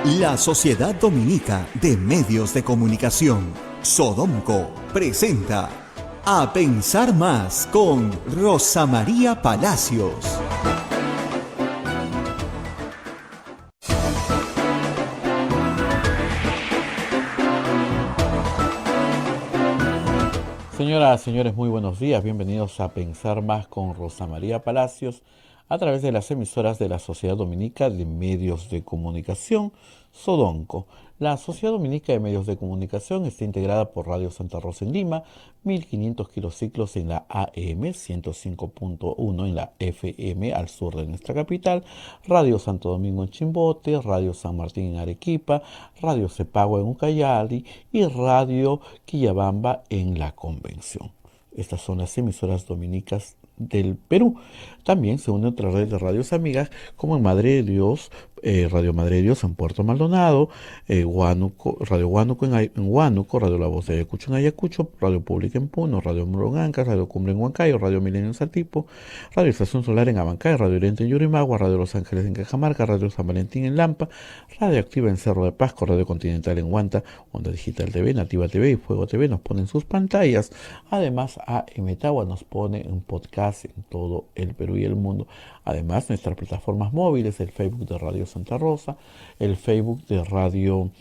La Sociedad Dominica de Medios de Comunicación, Sodomco, presenta A Pensar Más con Rosa María Palacios. Señoras, señores, muy buenos días. Bienvenidos a Pensar Más con Rosa María Palacios a través de las emisoras de la Sociedad Dominica de Medios de Comunicación, Sodonco. La Sociedad Dominica de Medios de Comunicación está integrada por Radio Santa Rosa en Lima, 1500 kilociclos en la AM, 105.1 en la FM al sur de nuestra capital, Radio Santo Domingo en Chimbote, Radio San Martín en Arequipa, Radio Cepagua en Ucayali y Radio Quillabamba en La Convención. Estas son las emisoras dominicas del Perú. También se une otra red de radios amigas como en Madre de Dios, Radio Madre de Dios en Puerto Maldonado, Huánuco, Radio Huánuco en Huánuco, Radio La Voz de Ayacucho en Ayacucho, Radio Pública en Puno, Radio Moronganca, Radio Cumbre en Huancayo, Radio Milenio en Satipo, Radio Estación Solar en Abancay, Radio Oriente en Yurimagua, Radio Los Ángeles en Cajamarca, Radio San Valentín en Lampa, Radio Activa en Cerro de Pasco, Radio Continental en Huanta, Onda Digital TV, Nativa TV y Fuego TV nos ponen sus pantallas. Además, AM Tagua nos pone un podcast en todo el Perú y el mundo. Además, nuestras plataformas móviles, el Facebook de Radio Santa Rosa, el Facebook de Radio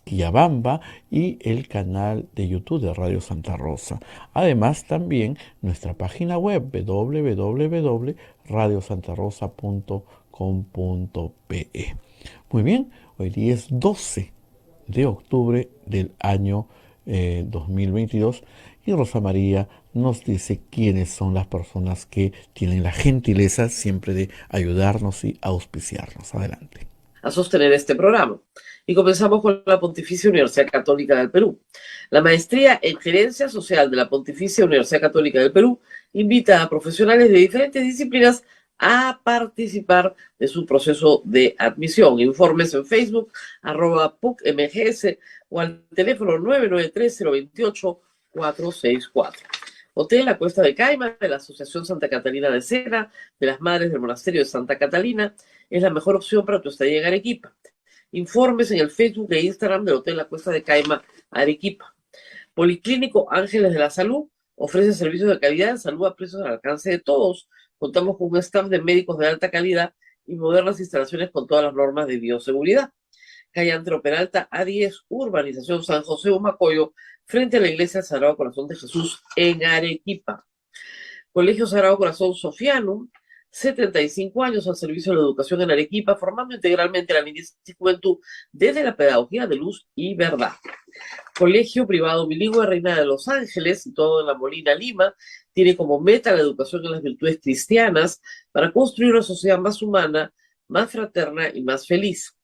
Quillabamba y el canal de YouTube de Radio Santa Rosa. Además, también nuestra página web www.radiosantarosa.com.pe. Muy bien, hoy día es 12 de octubre del año 2022 y Rosa María nos dice quiénes son las personas que tienen la gentileza siempre de ayudarnos y auspiciarnos. Adelante. A sostener este programa. Y comenzamos con la Pontificia Universidad Católica del Perú. La maestría en Gerencia Social de la Pontificia Universidad Católica del Perú invita a profesionales de diferentes disciplinas a participar de su proceso de admisión. Informes en Facebook, @PUCMGS o al teléfono 993-028-464. Hotel La Cuesta de Caima, de la Asociación Santa Catalina de Sena, de las Madres del Monasterio de Santa Catalina, es la mejor opción para tu estadía en Arequipa. Informes en el Facebook e Instagram del Hotel La Cuesta de Caima, Arequipa. Policlínico Ángeles de la Salud ofrece servicios de calidad en salud a precios al alcance de todos. Contamos con un staff de médicos de alta calidad y modernas instalaciones con todas las normas de bioseguridad. Calle Antero Peralta, A10, Urbanización San José Humacoyo, frente a la Iglesia Sagrado Corazón de Jesús en Arequipa. Colegio Sagrado Corazón Sofianum, 75 años al servicio de la educación en Arequipa, formando integralmente a la niñez y juventud desde la pedagogía de luz y verdad. Colegio Privado Bilingüe Reina de los Ángeles, situado en La Molina, Lima, tiene como meta la educación en las virtudes cristianas para construir una sociedad más humana, más fraterna y más feliz.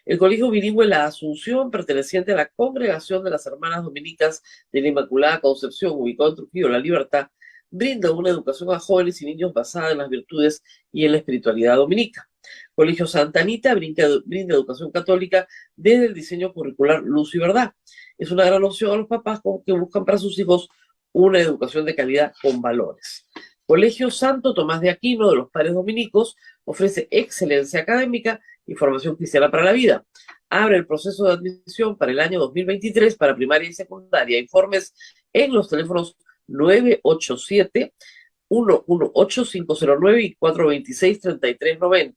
El Colegio Bilingüe La Asunción, perteneciente a la Congregación de las Hermanas Dominicas de la Inmaculada Concepción, ubicado en Trujillo, La Libertad, brinda una educación a jóvenes y niños basada en las virtudes y en la espiritualidad dominica. Colegio Santa Anita brinda educación católica desde el diseño curricular Luz y Verdad. Es una gran opción a los papás que buscan para sus hijos una educación de calidad con valores. Colegio Santo Tomás de Aquino de los Padres Dominicos ofrece excelencia académica y formación cristiana para la vida. Abre el proceso de admisión para el año 2023 para primaria y secundaria. Informes en los teléfonos 987-118-509 y 426-3390.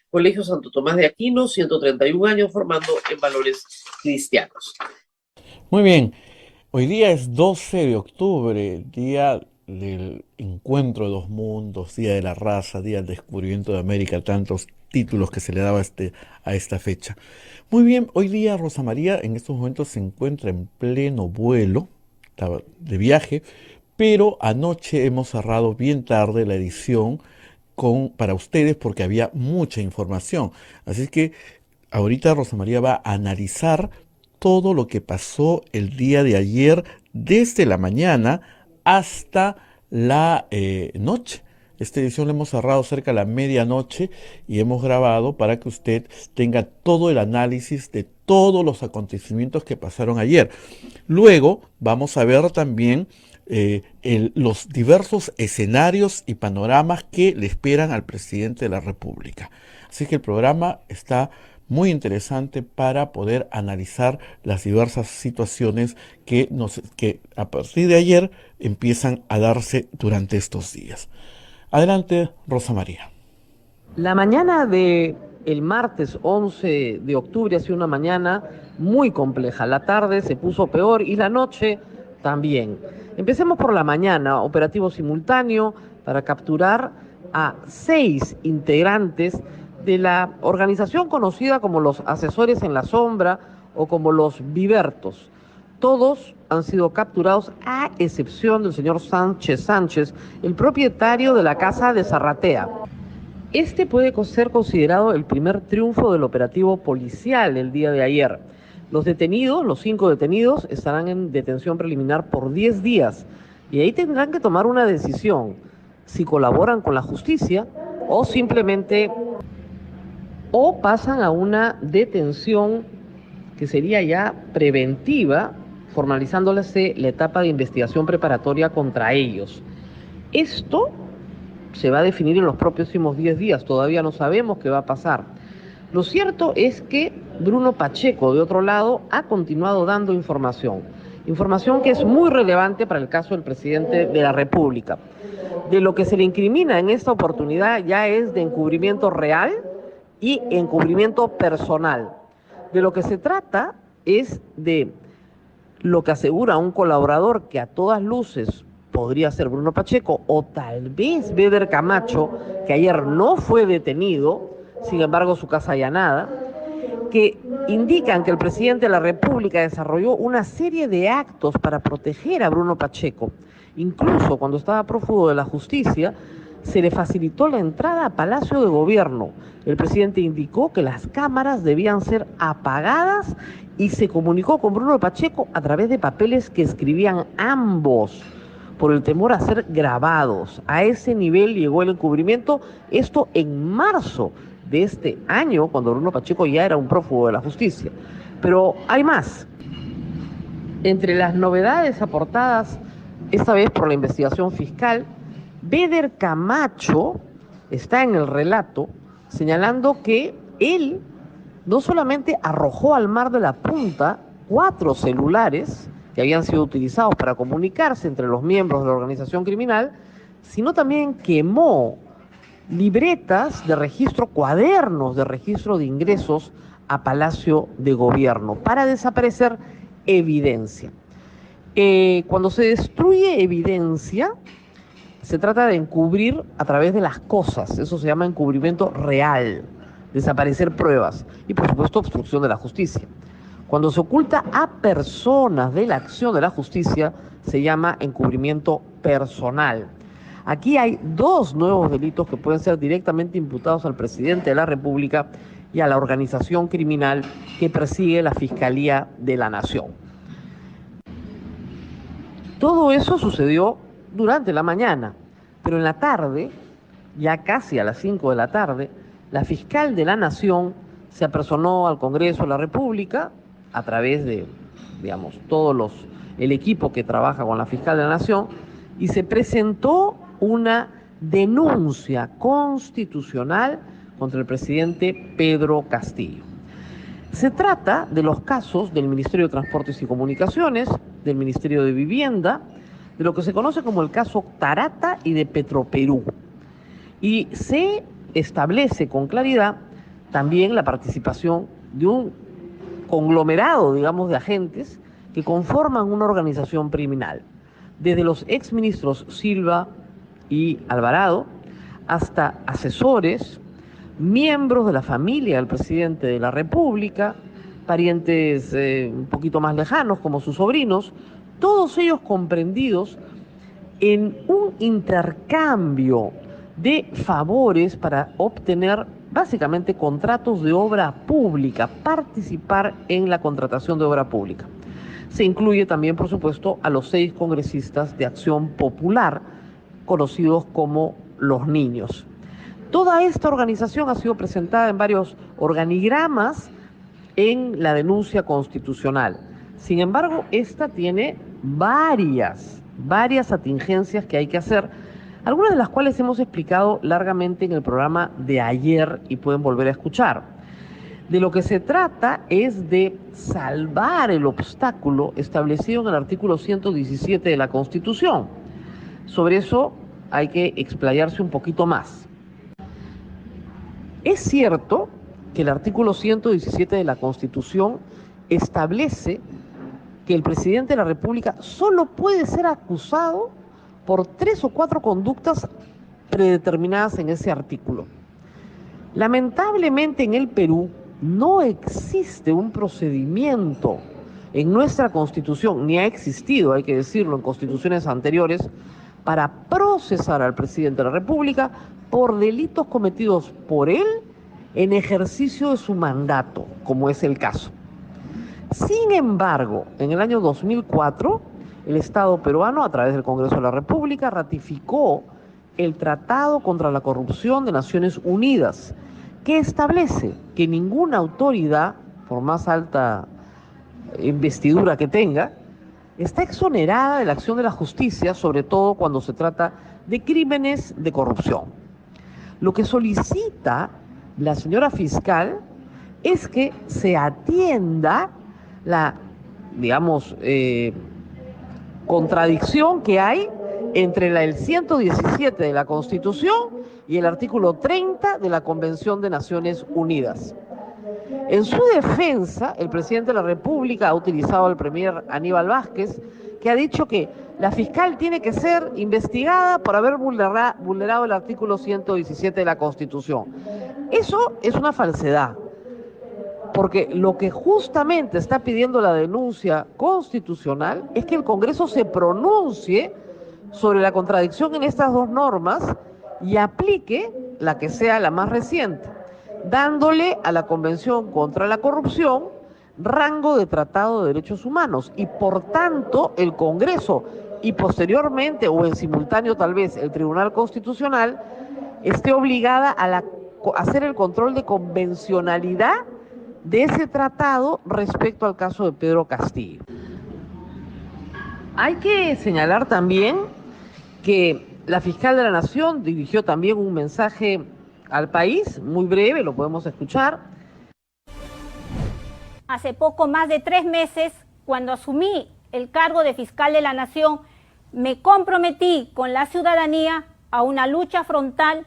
Colegio Santo Tomás de Aquino, 131 años formando en valores cristianos. Muy bien, hoy día es 12 de octubre, día del encuentro de dos mundos, día de la raza, día del descubrimiento de América, tantos títulos que se le daba a esta fecha. Muy bien, hoy día Rosa María en estos momentos se encuentra en pleno vuelo, estaba de viaje, pero anoche hemos cerrado bien tarde la edición para ustedes porque había mucha información. Así que ahorita Rosa María va a analizar todo lo que pasó el día de ayer, desde la mañana hasta la noche. Esta edición la hemos cerrado cerca de la medianoche y hemos grabado para que usted tenga todo el análisis de todos los acontecimientos que pasaron ayer. Luego vamos a ver también los diversos escenarios y panoramas que le esperan al presidente de la República. Así que el programa está muy interesante para poder analizar las diversas situaciones que a partir de ayer empiezan a darse durante estos días. Adelante, Rosa María. La mañana de el martes 11 de octubre ha sido una mañana muy compleja. La tarde se puso peor y la noche también. Empecemos por la mañana, operativo simultáneo para capturar a 6 integrantes de la organización conocida como los Asesores en la Sombra o como los Vivertos. Todos han sido capturados a excepción del señor Sánchez, el propietario de la casa de Zarratea. Este puede ser considerado el primer triunfo del operativo policial el día de ayer. Los 5 detenidos, estarán en detención preliminar por 10 días y ahí tendrán que tomar una decisión si colaboran con la justicia o simplemente pasan a una detención que sería ya preventiva, formalizándose la etapa de investigación preparatoria contra ellos. Esto se va a definir en los próximos 10 días, todavía no sabemos qué va a pasar. Lo cierto es que Bruno Pacheco, de otro lado, ha continuado dando información que es muy relevante para el caso del presidente de la República. De lo que se le incrimina en esta oportunidad ya es de encubrimiento real y encubrimiento personal. De lo que se trata es de lo que asegura un colaborador que a todas luces podría ser Bruno Pacheco o tal vez Beder Camacho, que ayer no fue detenido, sin embargo su casa allanada, que indican que el presidente de la República desarrolló una serie de actos para proteger a Bruno Pacheco. Incluso cuando estaba prófugo de la justicia, se le facilitó la entrada a Palacio de Gobierno. El presidente indicó que las cámaras debían ser apagadas y se comunicó con Bruno Pacheco a través de papeles que escribían ambos, por el temor a ser grabados. A ese nivel llegó el encubrimiento, esto en marzo de este año, cuando Bruno Pacheco ya era un prófugo de la justicia. Pero hay más. Entre las novedades aportadas, esta vez por la investigación fiscal, Beder Camacho está en el relato señalando que él no solamente arrojó al Mar de la Punta 4 celulares que habían sido utilizados para comunicarse entre los miembros de la organización criminal, sino también quemó libretas de registro, cuadernos de registro de ingresos a Palacio de Gobierno para desaparecer evidencia. Cuando se destruye evidencia, se trata de encubrir a través de las cosas, eso se llama encubrimiento real, desaparecer pruebas y por supuesto obstrucción de la justicia. Cuando se oculta a personas de la acción de la justicia, se llama encubrimiento personal. Aquí hay 2 nuevos delitos que pueden ser directamente imputados al presidente de la República y a la organización criminal que persigue la Fiscalía de la Nación. Todo eso sucedió durante la mañana, pero en la tarde, ya casi a las 5 de la tarde, la fiscal de la Nación se apersonó al Congreso de la República a través de, el equipo que trabaja con la fiscal de la Nación y se presentó una denuncia constitucional contra el presidente Pedro Castillo. Se trata de los casos del Ministerio de Transportes y Comunicaciones, del Ministerio de Vivienda, de lo que se conoce como el caso Tarata y de Petroperú. Y se establece con claridad también la participación de un conglomerado, de agentes que conforman una organización criminal, desde los exministros Silva y Alvarado hasta asesores, miembros de la familia del presidente de la República, parientes un poquito más lejanos como sus sobrinos, todos ellos comprendidos en un intercambio de favores para obtener básicamente contratos de obra pública, participar en la contratación de obra pública. Se incluye también, por supuesto, a los 6 congresistas de Acción Popular, conocidos como los Niños. Toda esta organización ha sido presentada en varios organigramas en la denuncia constitucional. Sin embargo, esta tiene varias atingencias que hay que hacer, algunas de las cuales hemos explicado largamente en el programa de ayer y pueden volver a escuchar. De lo que se trata es de salvar el obstáculo establecido en el artículo 117 de la Constitución. Sobre eso hay que explayarse un poquito más. Es cierto que el artículo 117 de la Constitución establece que el presidente de la República solo puede ser acusado por 3 o 4 conductas predeterminadas en ese artículo. Lamentablemente en el Perú no existe un procedimiento en nuestra Constitución, ni ha existido, hay que decirlo, en constituciones anteriores, para procesar al presidente de la República por delitos cometidos por él en ejercicio de su mandato, como es el caso. Sin embargo, en el año 2004, el Estado peruano, a través del Congreso de la República, ratificó el Tratado contra la Corrupción de Naciones Unidas, que establece que ninguna autoridad, por más alta investidura que tenga, está exonerada de la acción de la justicia, sobre todo cuando se trata de crímenes de corrupción. Lo que solicita la señora fiscal es que se atienda la, contradicción que hay entre el 117 de la Constitución y el artículo 30 de la Convención de Naciones Unidas. En su defensa, el presidente de la República ha utilizado al premier Aníbal Vázquez, que ha dicho que la fiscal tiene que ser investigada por haber vulnerado el artículo 117 de la Constitución. Eso es una falsedad, porque lo que justamente está pidiendo la denuncia constitucional es que el Congreso se pronuncie sobre la contradicción en estas dos normas y aplique la que sea la más reciente, dándole a la Convención contra la Corrupción rango de Tratado de Derechos Humanos, y por tanto el Congreso y posteriormente o en simultáneo tal vez el Tribunal Constitucional esté obligada a hacer el control de convencionalidad de ese tratado respecto al caso de Pedro Castillo. Hay que señalar también que la fiscal de la Nación dirigió también un mensaje al país, muy breve, lo podemos escuchar. Hace poco más de 3 meses, cuando asumí el cargo de fiscal de la Nación, me comprometí con la ciudadanía a una lucha frontal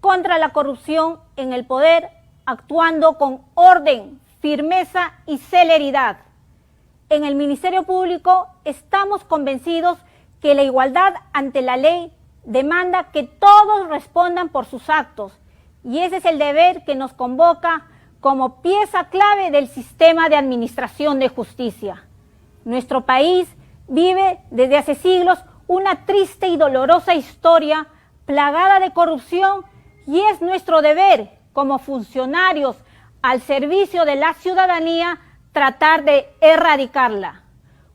contra la corrupción en el poder, actuando con orden, firmeza y celeridad. En el Ministerio Público estamos convencidos que la igualdad ante la ley demanda que todos respondan por sus actos, y ese es el deber que nos convoca como pieza clave del sistema de administración de justicia. Nuestro país vive desde hace siglos una triste y dolorosa historia plagada de corrupción, y es nuestro deber como funcionarios al servicio de la ciudadanía tratar de erradicarla.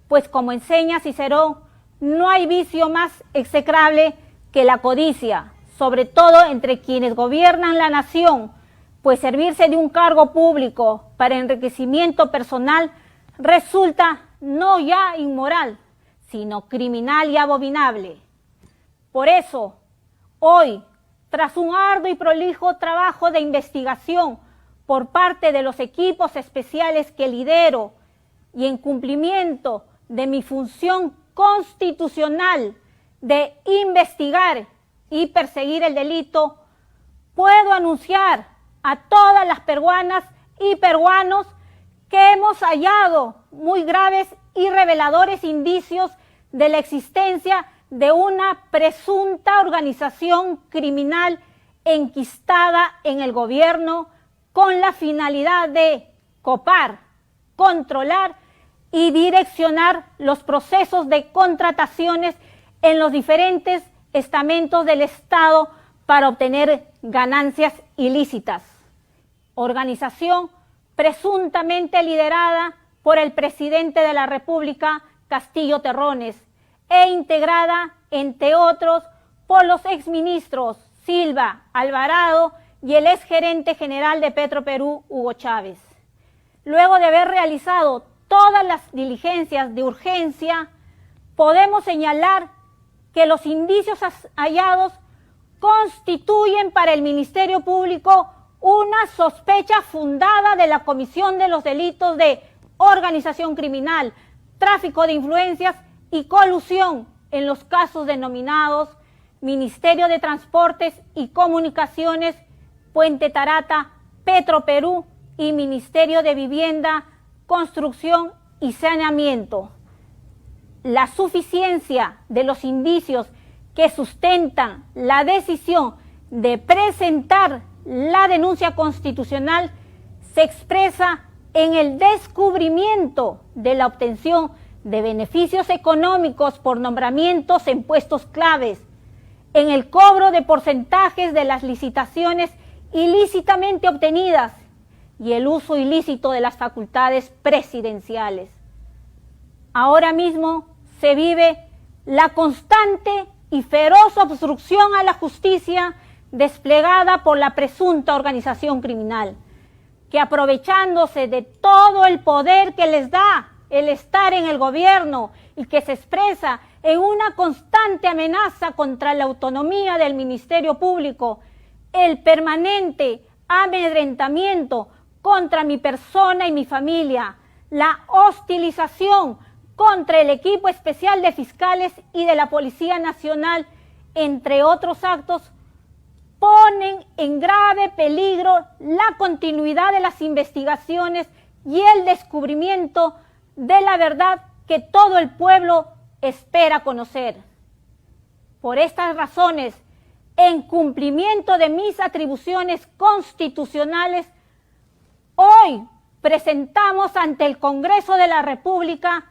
Pues como enseña Cicerón, no hay vicio más execrable que la codicia, sobre todo entre quienes gobiernan la nación, pues servirse de un cargo público para enriquecimiento personal resulta no ya inmoral, sino criminal y abominable. Por eso, hoy, tras un arduo y prolijo trabajo de investigación por parte de los equipos especiales que lidero y en cumplimiento de mi función constitucional de investigar y perseguir el delito, puedo anunciar a todas las peruanas y peruanos que hemos hallado muy graves y reveladores indicios de la existencia de una presunta organización criminal enquistada en el gobierno con la finalidad de copar, controlar y direccionar los procesos de contrataciones en los diferentes estamentos del Estado para obtener ganancias ilícitas. Organización presuntamente liderada por el presidente de la República, Castillo Terrones, e integrada, entre otros, por los exministros Silva, Alvarado y el exgerente general de Petroperú, Hugo Chávez. Luego de haber realizado todas las diligencias de urgencia, podemos señalar que los indicios hallados constituyen para el Ministerio Público una sospecha fundada de la comisión de los delitos de organización criminal, tráfico de influencias y colusión en los casos denominados Ministerio de Transportes y Comunicaciones, Puente Tarata, Petroperú y Ministerio de Vivienda, Construcción y Saneamiento. La suficiencia de los indicios que sustentan la decisión de presentar la denuncia constitucional se expresa en el descubrimiento de la obtención de beneficios económicos por nombramientos en puestos claves, en el cobro de porcentajes de las licitaciones ilícitamente obtenidas y el uso ilícito de las facultades presidenciales. Ahora mismo se vive la constante y feroz obstrucción a la justicia desplegada por la presunta organización criminal, que aprovechándose de todo el poder que les da el estar en el gobierno y que se expresa en una constante amenaza contra la autonomía del Ministerio Público, el permanente amedrentamiento contra mi persona y mi familia, la hostilización contra el equipo especial de fiscales y de la Policía Nacional, entre otros actos, ponen en grave peligro la continuidad de las investigaciones y el descubrimiento de la verdad que todo el pueblo espera conocer. Por estas razones, en cumplimiento de mis atribuciones constitucionales, hoy presentamos ante el Congreso de la República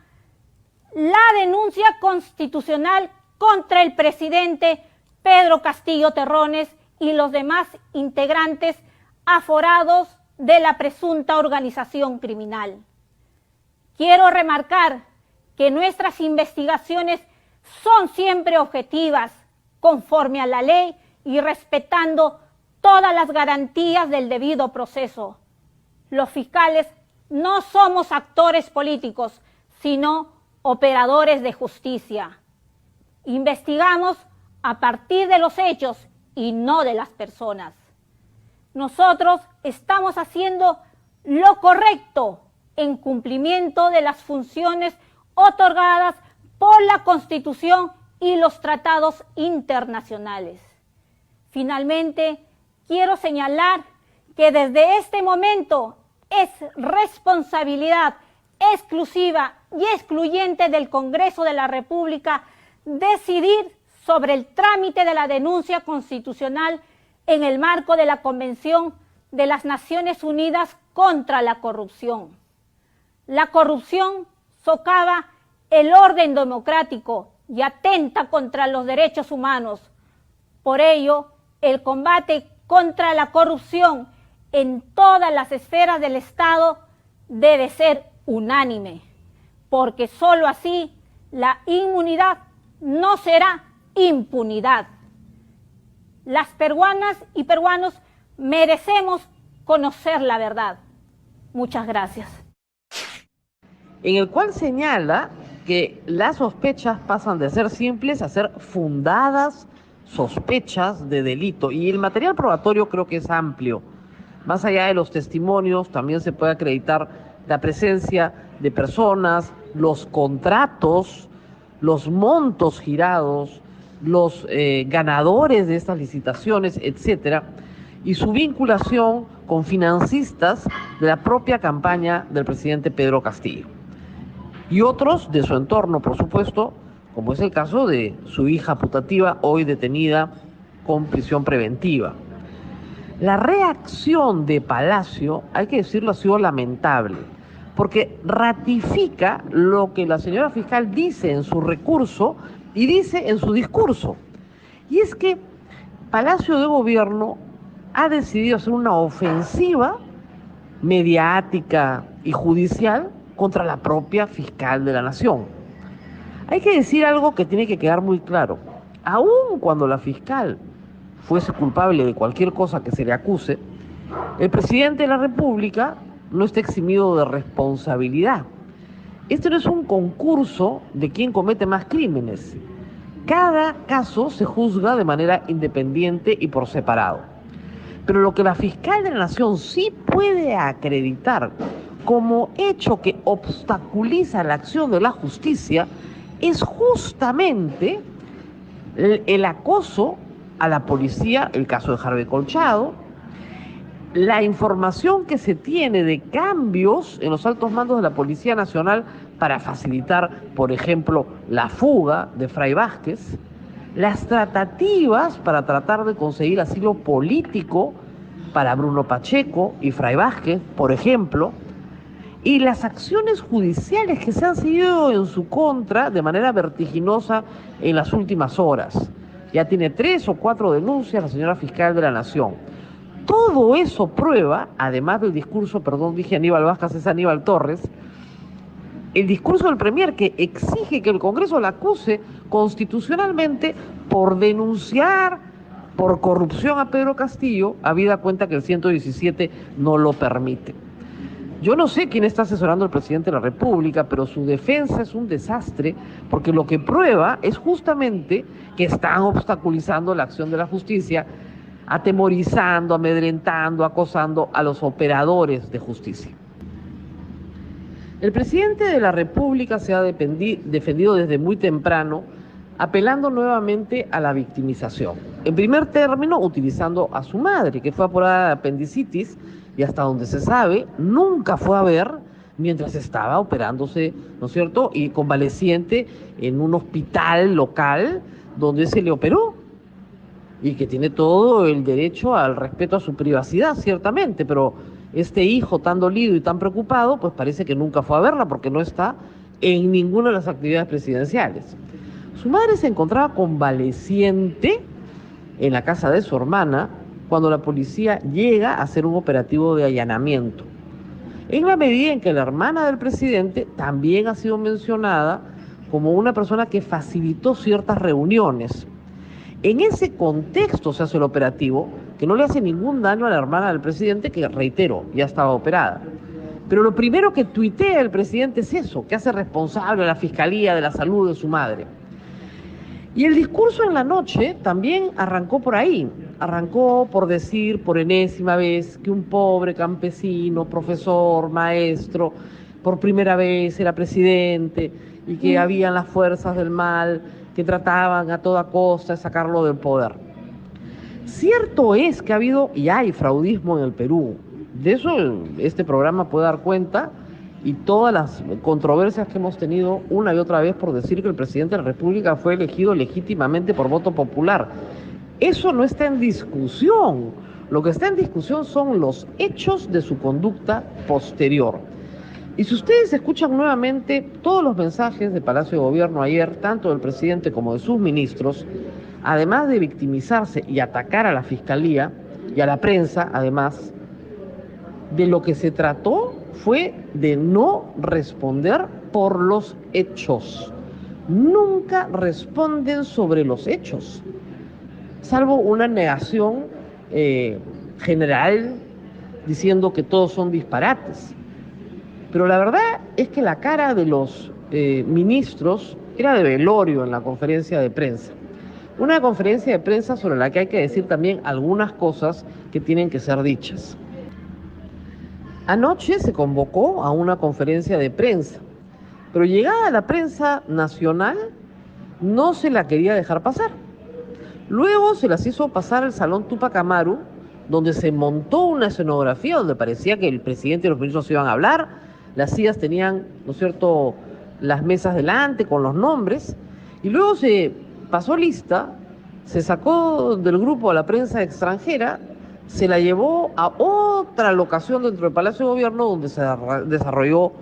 la denuncia constitucional contra el presidente Pedro Castillo Terrones y los demás integrantes aforados de la presunta organización criminal. Quiero remarcar que nuestras investigaciones son siempre objetivas, conforme a la ley y respetando todas las garantías del debido proceso. Los fiscales no somos actores políticos, sino operadores de justicia. Investigamos a partir de los hechos y no de las personas. Nosotros estamos haciendo lo correcto en cumplimiento de las funciones otorgadas por la Constitución y los tratados internacionales. Finalmente, quiero señalar que desde este momento es responsabilidad exclusiva y excluyente del Congreso de la República decidir sobre el trámite de la denuncia constitucional en el marco de la Convención de las Naciones Unidas contra la Corrupción. La corrupción socava el orden democrático y atenta contra los derechos humanos. Por ello, el combate contra la corrupción en todas las esferas del Estado debe ser unánime, porque sólo así la inmunidad no será impunidad. Las peruanas y peruanos merecemos conocer la verdad. Muchas gracias. En el cual señala que las sospechas pasan de ser simples a ser fundadas sospechas de delito. Y el material probatorio creo que es amplio. Más allá de los testimonios, también se puede acreditar la presencia de personas, los contratos, los montos girados, los ganadores de estas licitaciones, etcétera, y su vinculación con financistas de la propia campaña del presidente Pedro Castillo. Y otros de su entorno, por supuesto, como es el caso de su hija putativa, hoy detenida con prisión preventiva. La reacción de Palacio, hay que decirlo, ha sido lamentable, porque ratifica lo que la señora fiscal dice en su recurso y dice en su discurso. Y es que Palacio de Gobierno ha decidido hacer una ofensiva mediática y judicial contra la propia fiscal de la Nación. Hay que decir algo que tiene que quedar muy claro. Aun cuando la fiscal fuese culpable de cualquier cosa que se le acuse, el presidente de la República no está eximido de responsabilidad. Este no es un concurso de quién comete más crímenes. Cada caso se juzga de manera independiente y por separado. Pero lo que la fiscal de la Nación sí puede acreditar como hecho que obstaculiza la acción de la justicia es justamente el acoso a la policía, el caso de Harvey Colchado, la información que se tiene de cambios en los altos mandos de la Policía Nacional para facilitar, por ejemplo, la fuga de Fray Vázquez, las tratativas para tratar de conseguir asilo político para Bruno Pacheco y Fray Vázquez, por ejemplo, y las acciones judiciales que se han seguido en su contra de manera vertiginosa en las últimas horas. Ya tiene 3 o 4 denuncias la señora fiscal de la Nación. Todo eso prueba, además del discurso, perdón, dije Aníbal Vázquez, es Aníbal Torres, el discurso del Premier que exige que el Congreso la acuse constitucionalmente por denunciar por corrupción a Pedro Castillo, habida cuenta que el 117 no lo permite. Yo no sé quién está asesorando al presidente de la República, pero su defensa es un desastre, porque lo que prueba es justamente que están obstaculizando la acción de la justicia, atemorizando, amedrentando, acosando a los operadores de justicia. El presidente de la República se ha defendido desde muy temprano, apelando nuevamente a la victimización. En primer término, utilizando a su madre, que fue apurada de apendicitis y hasta donde se sabe, nunca fue a ver mientras estaba operándose, ¿no es cierto?, y convaleciente en un hospital local donde se le operó y que tiene todo el derecho al respeto a su privacidad, ciertamente, pero este hijo tan dolido y tan preocupado, pues parece que nunca fue a verla porque no está en ninguna de las actividades presidenciales. Su madre se encontraba convaleciente en la casa de su hermana cuando la policía llega a hacer un operativo de allanamiento. En la medida en que la hermana del presidente también ha sido mencionada como una persona que facilitó ciertas reuniones. En ese contexto se hace el operativo, que no le hace ningún daño a la hermana del presidente, que reitero, ya estaba operada. Pero lo primero que tuitea el presidente es eso, que hace responsable a la Fiscalía de la salud de su madre. Y el discurso en la noche también arrancó por ahí, arrancó por decir por enésima vez que un pobre campesino, profesor, maestro, por primera vez era presidente y que habían las fuerzas del mal que trataban a toda costa de sacarlo del poder. Cierto es que ha habido y hay fraudismo en el Perú, de eso este programa puede dar cuenta, y todas las controversias que hemos tenido una y otra vez por decir que el presidente de la República fue elegido legítimamente por voto popular. Eso no está en discusión. Lo que está en discusión son los hechos de su conducta posterior. Y si ustedes escuchan nuevamente todos los mensajes de Palacio de Gobierno ayer, tanto del presidente como de sus ministros, además de victimizarse y atacar a la Fiscalía y a la prensa, además, de lo que se trató fue de no responder por los hechos. Nunca responden sobre los hechos, salvo una negación general diciendo que todos son disparates. Pero la verdad es que la cara de los ministros era de velorio en la conferencia de prensa. Una conferencia de prensa sobre la que hay que decir también algunas cosas que tienen que ser dichas. Anoche se convocó a una conferencia de prensa, pero llegada a la prensa nacional no se la quería dejar pasar. Luego se las hizo pasar al Salón Túpac Amaru, donde se montó una escenografía donde parecía que el presidente y los ministros iban a hablar. Las sillas tenían, ¿no es cierto?, las mesas delante con los nombres, y luego se pasó lista, se sacó del grupo a la prensa extranjera, se la llevó a otra locación dentro del Palacio de Gobierno donde se desarrolló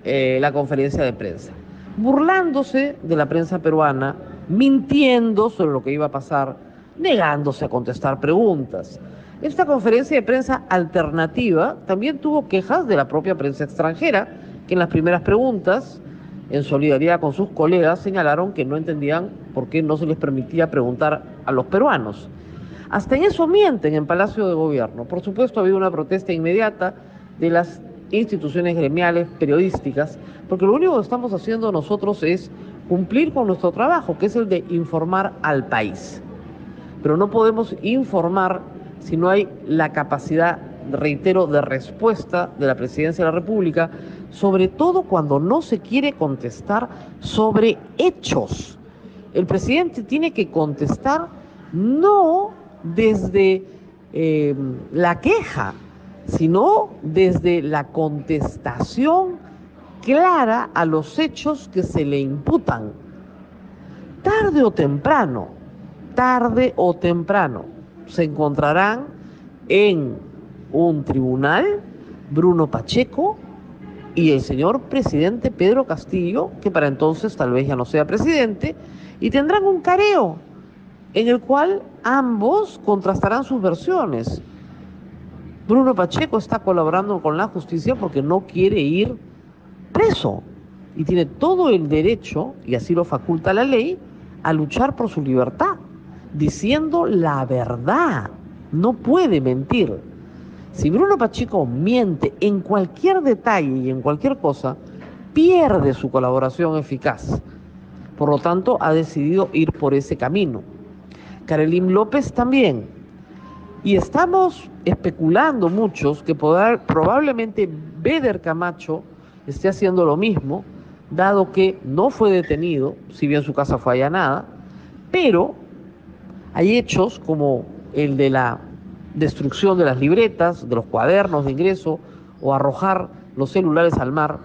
la conferencia de prensa, burlándose de la prensa peruana, mintiendo sobre lo que iba a pasar, negándose a contestar preguntas. Esta conferencia de prensa alternativa también tuvo quejas de la propia prensa extranjera, que en las primeras preguntas, en solidaridad con sus colegas, señalaron que no entendían por qué no se les permitía preguntar a los peruanos. Hasta en eso mienten en Palacio de Gobierno. Por supuesto, ha habido una protesta inmediata de las instituciones gremiales, periodísticas, porque lo único que estamos haciendo nosotros es cumplir con nuestro trabajo, que es el de informar al país. Pero no podemos informar si no hay la capacidad, reitero, de respuesta de la Presidencia de la República, sobre todo cuando no se quiere contestar sobre hechos. El presidente tiene que contestar no desde la queja, sino desde la contestación clara a los hechos que se le imputan. Tarde o temprano, se encontrarán en un tribunal Bruno Pacheco y el señor presidente Pedro Castillo, que para entonces tal vez ya no sea presidente, y tendrán un careo en el cual ambos contrastarán sus versiones. Bruno Pacheco está colaborando con la justicia porque no quiere ir preso y tiene todo el derecho, y así lo faculta la ley, a luchar por su libertad, diciendo la verdad. No puede mentir. Si Bruno Pacheco miente en cualquier detalle y en cualquier cosa, pierde su colaboración eficaz. Por lo tanto, ha decidido ir por ese camino. Karelim López también. Y estamos especulando muchos que probablemente Beder Camacho esté haciendo lo mismo, dado que no fue detenido, si bien su casa fue allanada, pero hay hechos como el de la destrucción de las libretas, de los cuadernos de ingreso, o arrojar los celulares al mar,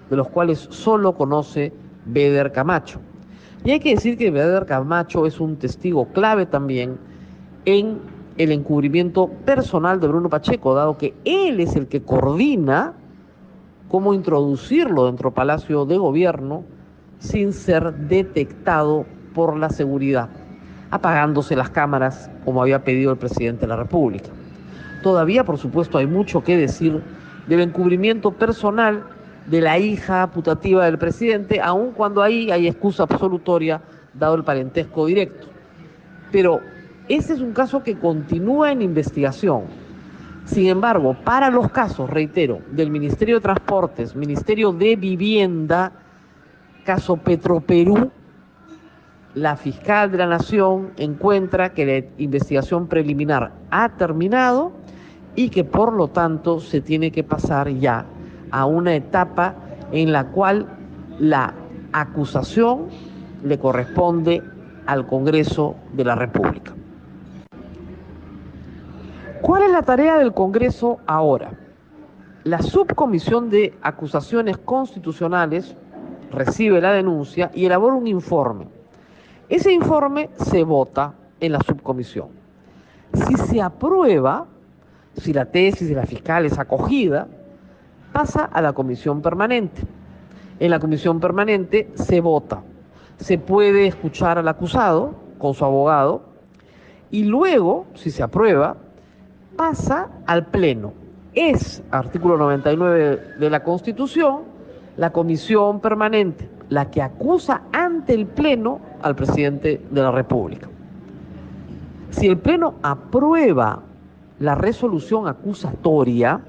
de los cuales solo conoce Beder Camacho. Y hay que decir que Beder Camacho es un testigo clave también en el encubrimiento personal de Bruno Pacheco, dado que él es el que coordina cómo introducirlo dentro del Palacio de Gobierno sin ser detectado por la seguridad, apagándose las cámaras como había pedido el presidente de la República. Todavía, por supuesto, hay mucho que decir del encubrimiento personal de la hija putativa del presidente, aun cuando ahí hay excusa absolutoria dado el parentesco directo. Pero este es un caso que continúa en investigación. Sin embargo, para los casos, reitero, del Ministerio de Transportes, Ministerio de Vivienda, caso Petroperú, la fiscal de la Nación encuentra que la investigación preliminar ha terminado y que por lo tanto se tiene que pasar ya a una etapa en la cual la acusación le corresponde al Congreso de la República. ¿Cuál es la tarea del Congreso ahora? La Subcomisión de Acusaciones Constitucionales recibe la denuncia y elabora un informe. Ese informe se vota en la subcomisión. Si se aprueba, si la tesis de la fiscal es acogida, pasa a la comisión permanente. En la comisión permanente se vota. Se puede escuchar al acusado con su abogado y luego, si se aprueba, pasa al Pleno. Es, artículo 99 de la Constitución, la comisión permanente la que acusa ante el Pleno al presidente de la República. Si el Pleno aprueba la resolución acusatoria,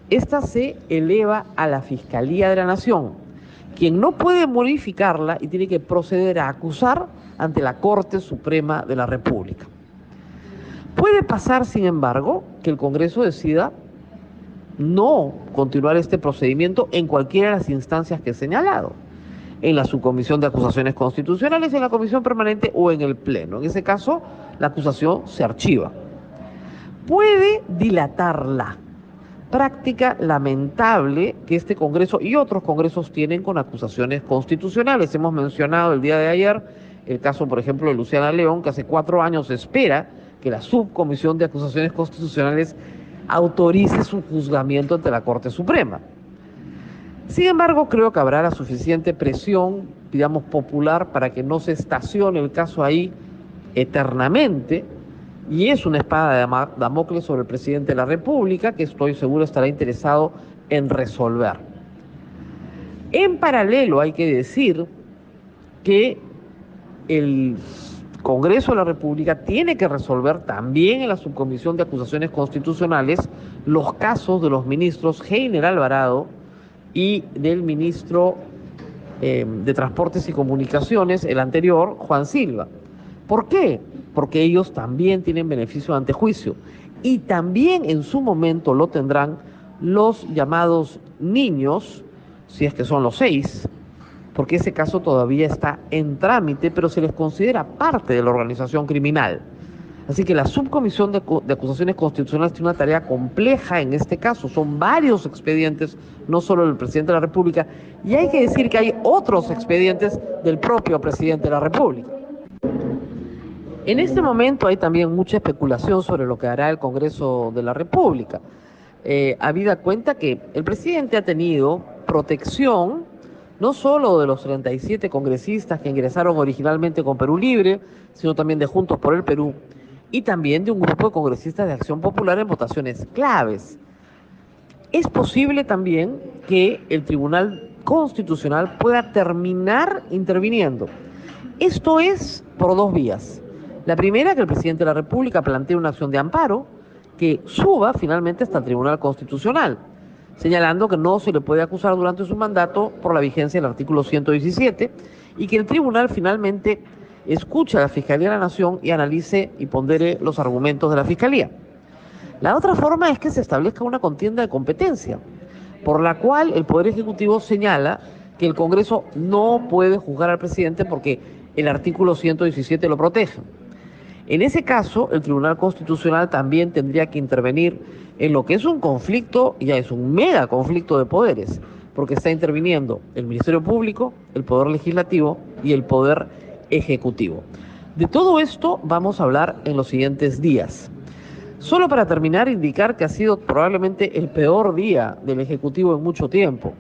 esta se eleva a la Fiscalía de la Nación, quien no puede modificarla y tiene que proceder a acusar ante la Corte Suprema de la República. Puede pasar, sin embargo, que el Congreso decida no continuar este procedimiento en cualquiera de las instancias que he señalado, en la Subcomisión de Acusaciones Constitucionales, en la Comisión Permanente o en el Pleno. En ese caso, la acusación se archiva. Puede dilatarla, práctica lamentable que este Congreso y otros Congresos tienen con acusaciones constitucionales. Hemos mencionado el día de ayer el caso, por ejemplo, de Luciana León, que hace 4 años espera que la Subcomisión de Acusaciones Constitucionales autorice su juzgamiento ante la Corte Suprema. Sin embargo, creo que habrá la suficiente presión, digamos, popular para que no se estacione el caso ahí eternamente, y es una espada de Damocles sobre el presidente de la República, que estoy seguro estará interesado en resolver. En paralelo, hay que decir que el Congreso de la República tiene que resolver también en la Subcomisión de Acusaciones Constitucionales los casos de los ministros Heiner Alvarado y del ministro de Transportes y Comunicaciones, el anterior, Juan Silva. ¿Por qué? Porque ellos también tienen beneficio de antejuicio. y también en su momento lo tendrán los llamados niños, si es que son los 6, porque ese caso todavía está en trámite, pero se les considera parte de la organización criminal. Así que la subcomisión de acusaciones constitucionales tiene una tarea compleja en este caso. Son varios expedientes, no solo del presidente de la República, y hay que decir que hay otros expedientes del propio presidente de la República. En este momento hay también mucha especulación sobre lo que hará el Congreso de la República. Habida cuenta que el presidente ha tenido protección no solo de los 37 congresistas que ingresaron originalmente con Perú Libre, sino también de Juntos por el Perú, y también de un grupo de congresistas de Acción Popular en votaciones claves. Es posible también que el Tribunal Constitucional pueda terminar interviniendo. Esto es por 2 vías. La primera, que el presidente de la República plantee una acción de amparo que suba finalmente hasta el Tribunal Constitucional, señalando que no se le puede acusar durante su mandato por la vigencia del artículo 117 y que el tribunal finalmente escuche a la Fiscalía de la Nación y analice y pondere los argumentos de la Fiscalía. La otra forma es que se establezca una contienda de competencia, por la cual el Poder Ejecutivo señala que el Congreso no puede juzgar al presidente porque el artículo 117 lo protege. En ese caso, el Tribunal Constitucional también tendría que intervenir en lo que es un conflicto, ya es un mega conflicto de poderes, porque está interviniendo el Ministerio Público, el Poder Legislativo y el Poder Ejecutivo. De todo esto vamos a hablar en los siguientes días. Solo para terminar, indicar que ha sido probablemente el peor día del Ejecutivo en mucho tiempo.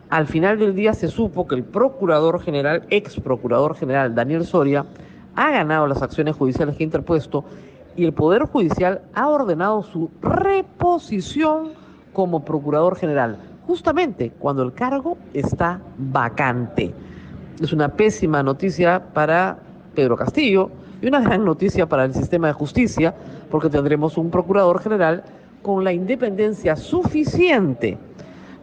Al final del día se supo que el Procurador General, ex Procurador General Daniel Soria, ha ganado las acciones judiciales que ha interpuesto y el Poder Judicial ha ordenado su reposición como Procurador General, justamente cuando el cargo está vacante. Es una pésima noticia para Pedro Castillo y una gran noticia para el sistema de justicia, porque tendremos un Procurador General con la independencia suficiente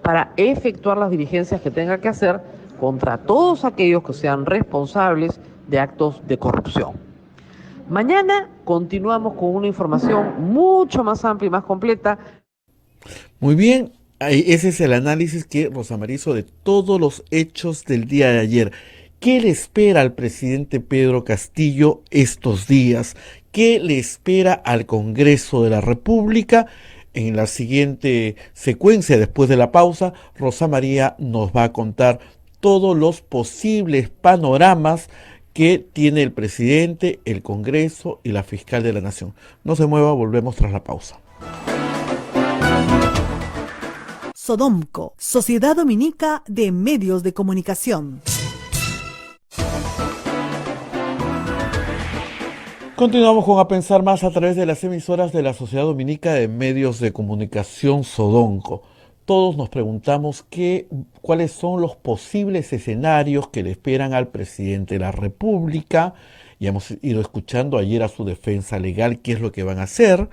para efectuar las diligencias que tenga que hacer contra todos aquellos que sean responsables de actos de corrupción. Mañana continuamos con una información mucho más amplia y más completa. Muy bien, ese es el análisis que Rosa María hizo de todos los hechos del día de ayer. ¿Qué le espera al presidente Pedro Castillo estos días? ¿Qué le espera al Congreso de la República? En la siguiente secuencia, después de la pausa, Rosa María nos va a contar todos los posibles panoramas que tiene el presidente, el Congreso y la fiscal de la Nación. No se mueva, volvemos tras la pausa. Sodomco, Sociedad Dominica de Medios de Comunicación. Continuamos con A Pensar Más a través de las emisoras de la Sociedad Dominica de Medios de Comunicación Sodonco. Todos nos preguntamos cuáles son los posibles escenarios que le esperan al presidente de la República. Y hemos ido escuchando ayer a su defensa legal qué es lo que van a hacer,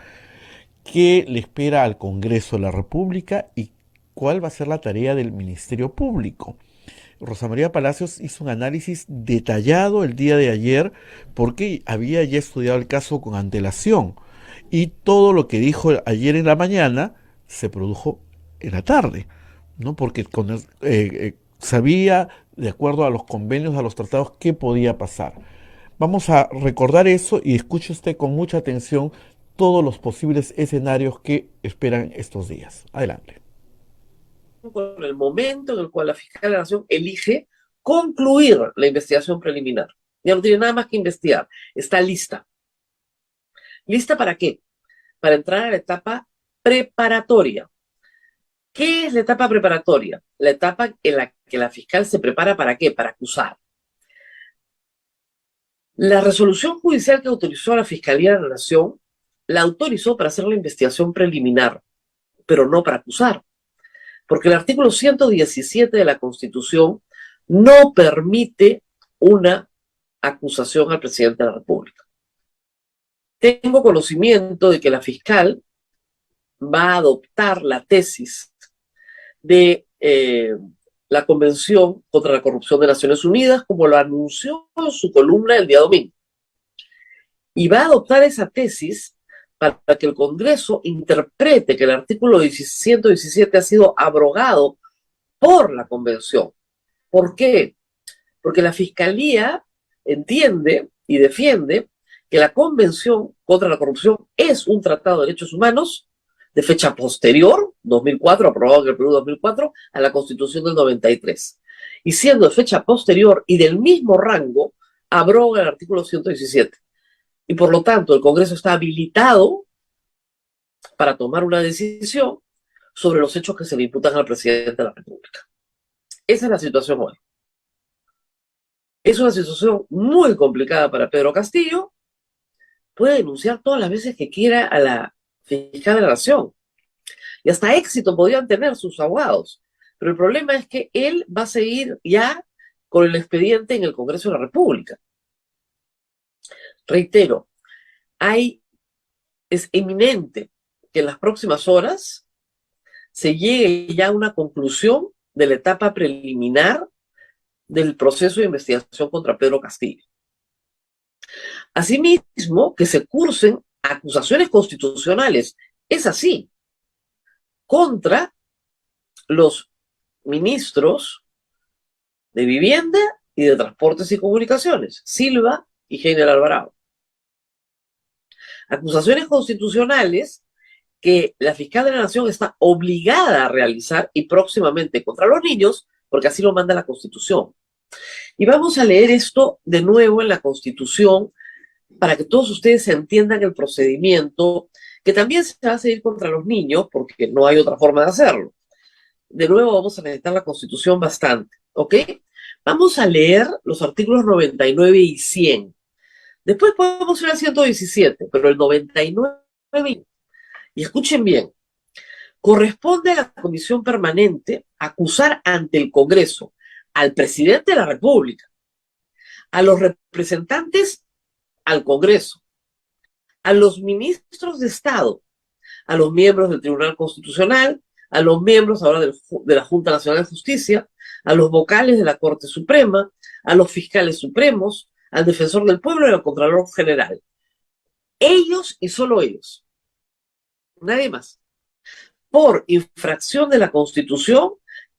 qué le espera al Congreso de la República y cuál va a ser la tarea del Ministerio Público. Rosa María Palacios hizo un análisis detallado el día de ayer porque había ya estudiado el caso con antelación y todo lo que dijo ayer en la mañana se produjo en la tarde, ¿no? Porque sabía, de acuerdo a los convenios, a los tratados, qué podía pasar. Vamos a recordar eso y escuche usted con mucha atención todos los posibles escenarios que esperan estos días. Adelante. Con el momento en el cual la fiscal de la Nación elige concluir la investigación preliminar. Ya no tiene nada más que investigar. Está lista. ¿Lista para qué? Para entrar a la etapa preparatoria. ¿Qué es la etapa preparatoria? La etapa en la que la fiscal se prepara ¿para qué? Para acusar. La resolución judicial que autorizó a la Fiscalía de la Nación la autorizó para hacer la investigación preliminar, pero no para acusar. Porque el artículo 117 de la Constitución no permite una acusación al presidente de la República. Tengo conocimiento de que la fiscal va a adoptar la tesis de la Convención contra la Corrupción de Naciones Unidas, como lo anunció en su columna el día domingo. Y va a adoptar esa tesis para que el Congreso interprete que el artículo 117 ha sido abrogado por la Convención. ¿Por qué? Porque la Fiscalía entiende y defiende que la Convención contra la Corrupción es un tratado de derechos humanos de fecha posterior, 2004, aprobado en el Perú 2004, a la Constitución del 93. Y siendo de fecha posterior y del mismo rango, abroga el artículo 117. Y por lo tanto, el Congreso está habilitado para tomar una decisión sobre los hechos que se le imputan al presidente de la República. Esa es la situación hoy. Es una situación muy complicada para Pedro Castillo. Puede denunciar todas las veces que quiera a la fiscal de la Nación. Y hasta éxito podrían tener sus abogados. Pero el problema es que él va a seguir ya con el expediente en el Congreso de la República. Reitero, es eminente que en las próximas horas se llegue ya a una conclusión de la etapa preliminar del proceso de investigación contra Pedro Castillo. Asimismo, que se cursen acusaciones constitucionales, es así, contra los ministros de Vivienda y de Transportes y Comunicaciones, Silva y Heiner Alvarado. Acusaciones constitucionales que la fiscal de la Nación está obligada a realizar y próximamente contra los niños, porque así lo manda la Constitución. Y vamos a leer esto de nuevo en la Constitución para que todos ustedes entiendan el procedimiento, que también se va a seguir contra los niños, porque no hay otra forma de hacerlo. De nuevo vamos a necesitar la Constitución bastante, ¿ok? Vamos a leer los artículos 99 y 100. Después podemos ir al 117, pero el 99, y escuchen bien, corresponde a la Comisión Permanente acusar ante el Congreso al presidente de la República, a los representantes al Congreso, a los ministros de Estado, a los miembros del Tribunal Constitucional, a los miembros ahora de la Junta Nacional de Justicia, a los vocales de la Corte Suprema, a los fiscales supremos, al defensor del pueblo y al Contralor General. Ellos y solo ellos. Nadie más. Por infracción de la Constitución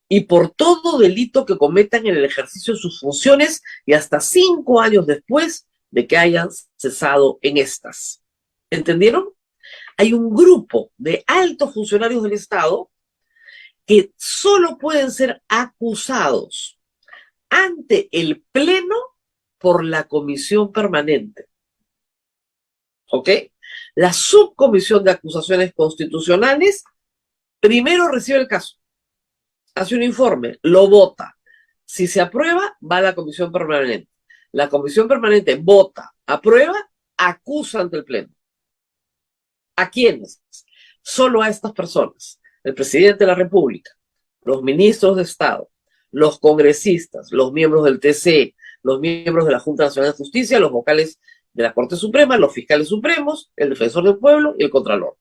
y por todo delito que cometan en el ejercicio de sus funciones y hasta 5 años después de que hayan cesado en estas. ¿Entendieron? Hay un grupo de altos funcionarios del Estado que solo pueden ser acusados ante el Pleno por la Comisión Permanente. ¿Ok? La Subcomisión de Acusaciones Constitucionales primero recibe el caso, hace un informe, lo vota. Si se aprueba, va a la Comisión Permanente. La Comisión Permanente vota, aprueba, acusa ante el Pleno. ¿A quiénes? Solo a estas personas. El presidente de la República, los ministros de Estado, los congresistas, los miembros del TCE, los miembros de la Junta Nacional de Justicia, los vocales de la Corte Suprema, los fiscales supremos, el defensor del pueblo y el Contralor.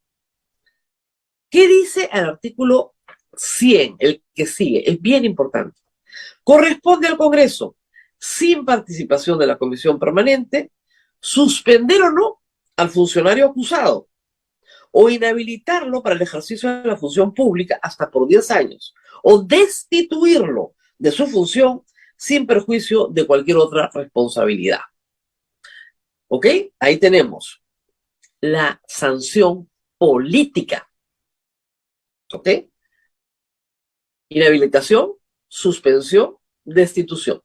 ¿Qué dice el artículo 100, el que sigue? Es bien importante. Corresponde al Congreso, sin participación de la Comisión Permanente, suspender o no al funcionario acusado o inhabilitarlo para el ejercicio de la función pública hasta por 10 años o destituirlo de su función sin perjuicio de cualquier otra responsabilidad. ¿Ok? Ahí tenemos la sanción política. ¿Ok? Inhabilitación, suspensión, destitución.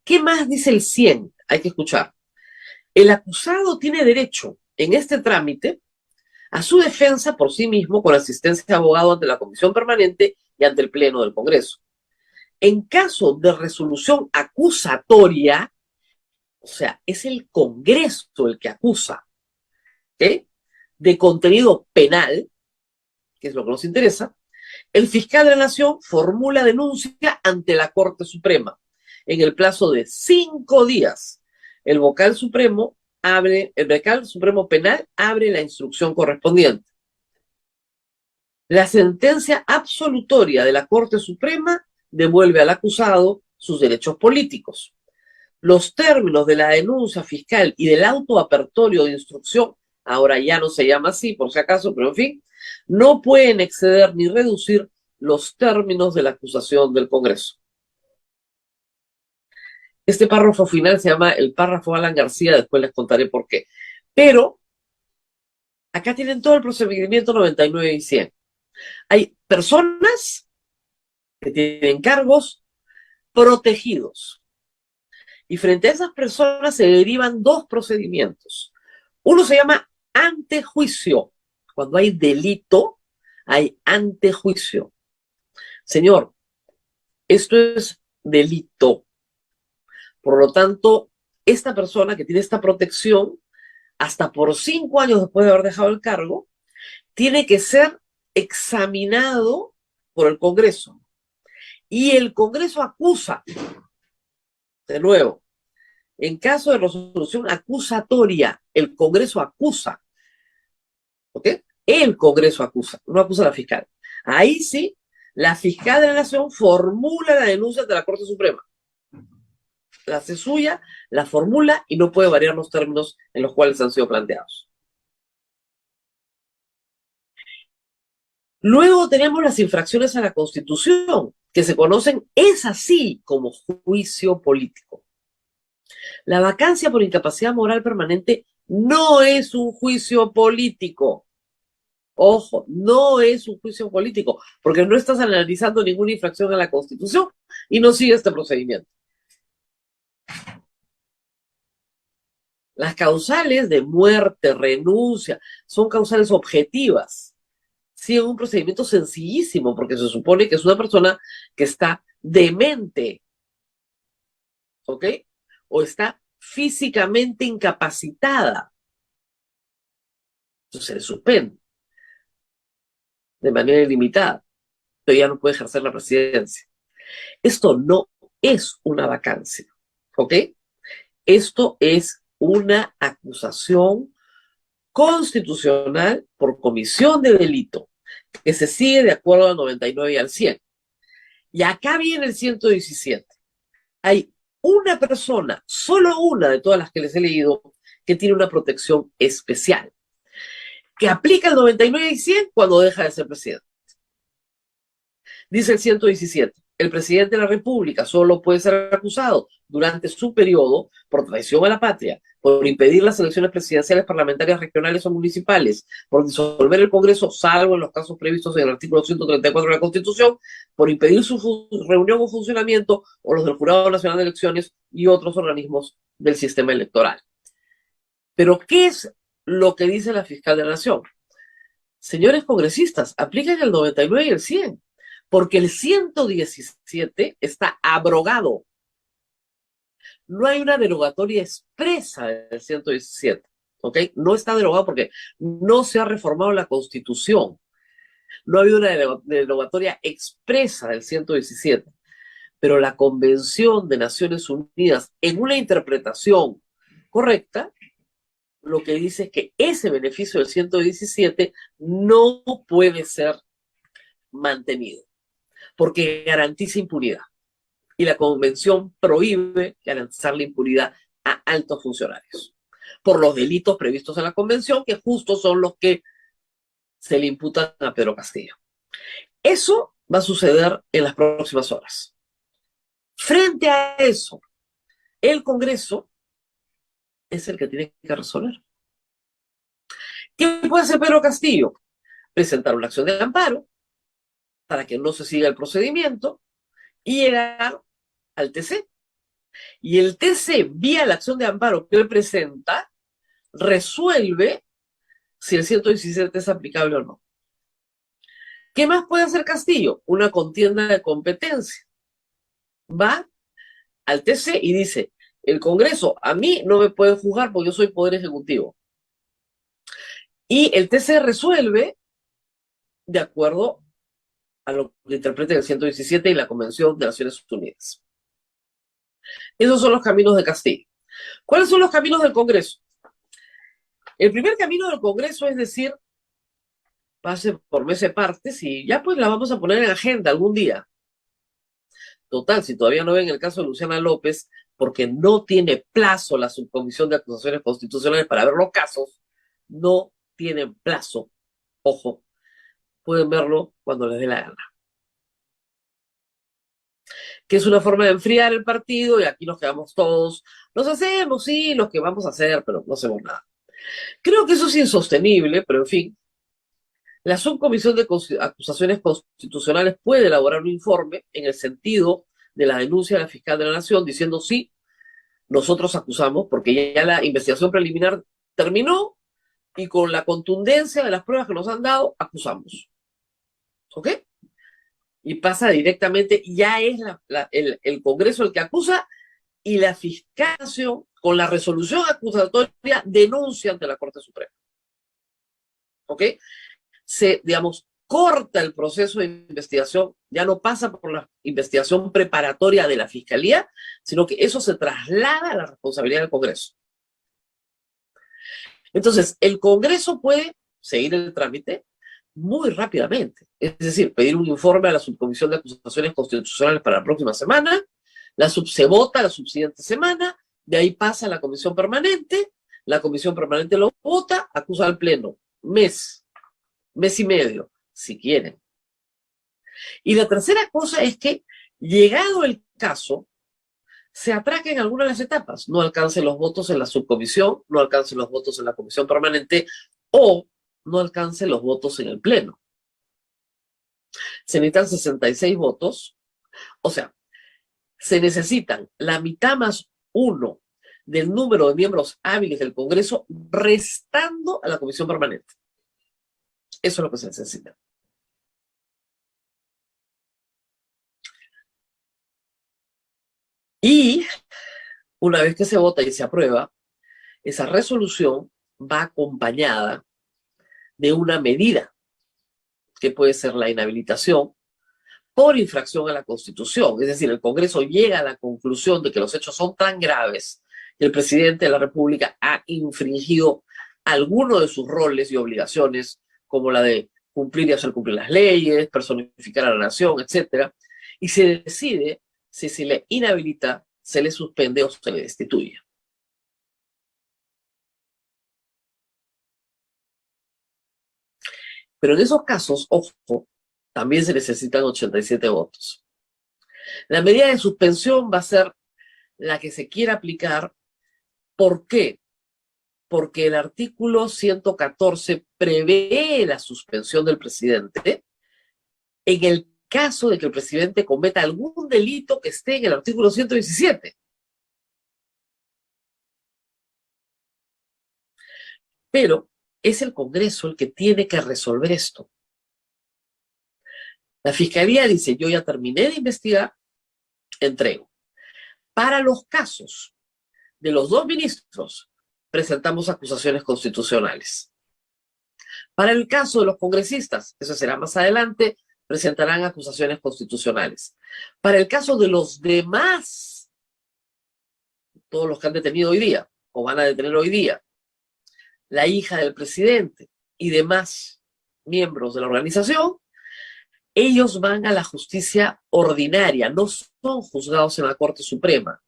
¿Qué más dice el 100? Hay que escuchar. El acusado tiene derecho en este trámite a su defensa por sí mismo con asistencia de abogado ante la Comisión Permanente y ante el Pleno del Congreso. En caso de resolución acusatoria, o sea, es el Congreso el que acusa, ¿okay?, de contenido penal, que es lo que nos interesa, el fiscal de la Nación formula denuncia ante la Corte Suprema. En el plazo de 5 días, el vocal supremo penal abre la instrucción correspondiente. La sentencia absolutoria de la Corte Suprema devuelve al acusado sus derechos políticos. Los términos de la denuncia fiscal y del auto apertorio de instrucción ahora ya no se llama así por si acaso, pero en fin, no pueden exceder ni reducir los términos de la acusación del Congreso. Este párrafo final se llama el párrafo Alan García, después les contaré por qué. Pero acá tienen todo el procedimiento 99 y 100. Hay personas que tienen cargos protegidos. Y frente a esas personas se derivan dos procedimientos. Uno se llama antejuicio. Cuando hay delito, hay antejuicio. Señor, esto es delito. Por lo tanto, esta persona que tiene esta protección, hasta por 5 años después de haber dejado el cargo, tiene que ser examinado por el Congreso. Y el Congreso acusa, de nuevo, en caso de resolución acusatoria, el Congreso acusa. ¿Ok? El Congreso acusa, no acusa a la fiscal. Ahí sí, la fiscal de la Nación formula la denuncia ante la Corte Suprema. La hace suya, la formula y no puede variar los términos en los cuales han sido planteados. Luego tenemos las infracciones a la Constitución, que se conocen, es así, como juicio político. La vacancia por incapacidad moral permanente no es un juicio político. Ojo, no es un juicio político, porque no estás analizando ninguna infracción a la Constitución y no sigue este procedimiento. Las causales de muerte, renuncia, son causales objetivas. Siguen un procedimiento sencillísimo, porque se supone que es una persona que está demente, ¿ok? O está físicamente incapacitada. Entonces se le suspende de manera ilimitada, pero ya no puede ejercer la presidencia. Esto no es una vacancia, ¿ok? Esto es una acusación constitucional por comisión de delito, que se sigue de acuerdo al 99 y al 100. Y acá viene el 117. Hay una persona, solo una de todas las que les he leído, que tiene una protección especial, que aplica el 99 y 100 cuando deja de ser presidente. Dice el 117, el presidente de la República solo puede ser acusado durante su periodo por traición a la patria, por impedir las elecciones presidenciales, parlamentarias, regionales o municipales, por disolver el Congreso, salvo en los casos previstos en el artículo 134 de la Constitución, por impedir su reunión o funcionamiento, o los del Jurado Nacional de Elecciones y otros organismos del sistema electoral. Pero, ¿qué es lo que dice la fiscal de la Nación? Señores congresistas, apliquen el 99 y el 100, porque el 117 está abrogado. No hay una derogatoria expresa del 117, ¿ok? No está derogado porque no se ha reformado la Constitución. No ha habido una derogatoria expresa del 117, pero la Convención de Naciones Unidas, en una interpretación correcta, lo que dice es que ese beneficio del 117 no puede ser mantenido, porque garantiza impunidad. Y la Convención prohíbe garantizar la impunidad a altos funcionarios por los delitos previstos en la Convención, que justo son los que se le imputan a Pedro Castillo. Eso va a suceder en las próximas horas. Frente a eso, el Congreso es el que tiene que resolver. ¿Qué puede hacer Pedro Castillo? Presentar una acción de amparo para que no se siga el procedimiento y llegar al TC. Y el TC, vía la acción de amparo que él presenta, resuelve si el 117 es aplicable o no. ¿Qué más puede hacer Castillo? Una contienda de competencia. Va al TC y dice, el Congreso, a mí no me pueden juzgar porque yo soy Poder Ejecutivo. Y el TC resuelve de acuerdo a lo que interpreta el 117 y la Convención de Naciones Unidas. Esos son los caminos de Castillo. ¿Cuáles son los caminos del Congreso? El primer camino del Congreso es decir, pase por mesa de partes y ya pues la vamos a poner en agenda algún día. Total, si todavía no ven el caso de Luciana López, porque no tiene plazo la Subcomisión de Acusaciones Constitucionales para ver los casos, no tienen plazo. Ojo, pueden verlo cuando les dé la gana. Que es una forma de enfriar el partido y aquí nos quedamos todos. Nos hacemos, sí, lo que vamos a hacer, pero no hacemos nada. Creo que eso es insostenible, pero en fin. La subcomisión de acusaciones constitucionales puede elaborar un informe en el sentido de la denuncia de la fiscal de la Nación diciendo sí, nosotros acusamos porque ya la investigación preliminar terminó y con la contundencia de las pruebas que nos han dado, acusamos. ¿Ok? Y pasa directamente, ya es el Congreso el que acusa y la fiscalización con la resolución acusatoria denuncia ante la Corte Suprema. ¿Ok? Se, digamos, corta el proceso de investigación, ya no pasa por la investigación preparatoria de la Fiscalía, sino que eso se traslada a la responsabilidad del Congreso. Entonces, el Congreso puede seguir el trámite muy rápidamente, es decir, pedir un informe a la Subcomisión de Acusaciones Constitucionales para la próxima semana, se vota la subsiguiente semana, de ahí pasa a la Comisión Permanente, la Comisión Permanente lo vota, acusa al Pleno, mes y medio, si quieren. Y la tercera cosa es que, llegado el caso, se atraquen algunas de las etapas, no alcancen los votos en la subcomisión, no alcancen los votos en la Comisión Permanente o no alcancen los votos en el Pleno. Se necesitan 66 votos, o sea, se necesitan la mitad más uno del número de miembros hábiles del Congreso restando a la Comisión Permanente. Eso es lo que se necesita. Y una vez que se vota y se aprueba, esa resolución va acompañada de una medida que puede ser la inhabilitación por infracción a la Constitución. Es decir, el Congreso llega a la conclusión de que los hechos son tan graves que el presidente de la República ha infringido alguno de sus roles y obligaciones, como la de cumplir y hacer cumplir las leyes, personificar a la nación, etc. Y se decide si se le inhabilita, se le suspende o se le destituye. Pero en esos casos, ojo, también se necesitan 87 votos. La medida de suspensión va a ser la que se quiera aplicar. ¿Por qué? Porque el artículo 114 prevé la suspensión del presidente en el caso de que el presidente cometa algún delito que esté en el artículo 117. Pero es el Congreso el que tiene que resolver esto. La Fiscalía dice, yo ya terminé de investigar, entrego. Para los casos de los dos ministros, presentamos acusaciones constitucionales. Para el caso de los congresistas, eso será más adelante, presentarán acusaciones constitucionales. Para el caso de los demás, todos los que han detenido hoy día, o van a detener hoy día, la hija del presidente y demás miembros de la organización, ellos van a la justicia ordinaria, no son juzgados en la Corte Suprema.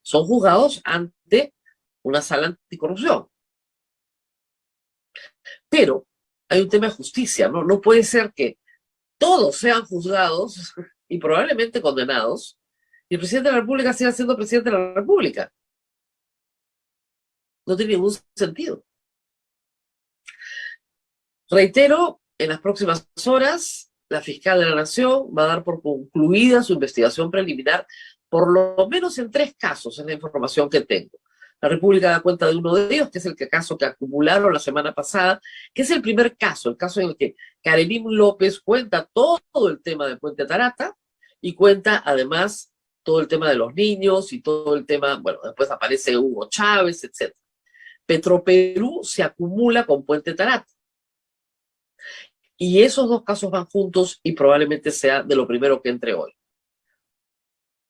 Son juzgados ante una sala anticorrupción. Pero hay un tema de justicia, ¿no? No puede ser que todos sean juzgados y probablemente condenados y el presidente de la República siga siendo presidente de la República. No tiene ningún sentido. Reitero, en las próximas horas, la fiscal de la Nación va a dar por concluida su investigación preliminar, por lo menos en 3 casos, es la información que tengo. La República da cuenta de uno de ellos, que es el caso que acumularon la semana pasada, que es el primer caso, el caso en el que Karenim López cuenta todo el tema de Puente Tarata y cuenta además todo el tema de los niños y todo el tema, bueno, después aparece Hugo Chávez, etc. Petroperú se acumula con Puente Tarata. Y esos 2 casos van juntos y probablemente sea de lo primero que entre hoy.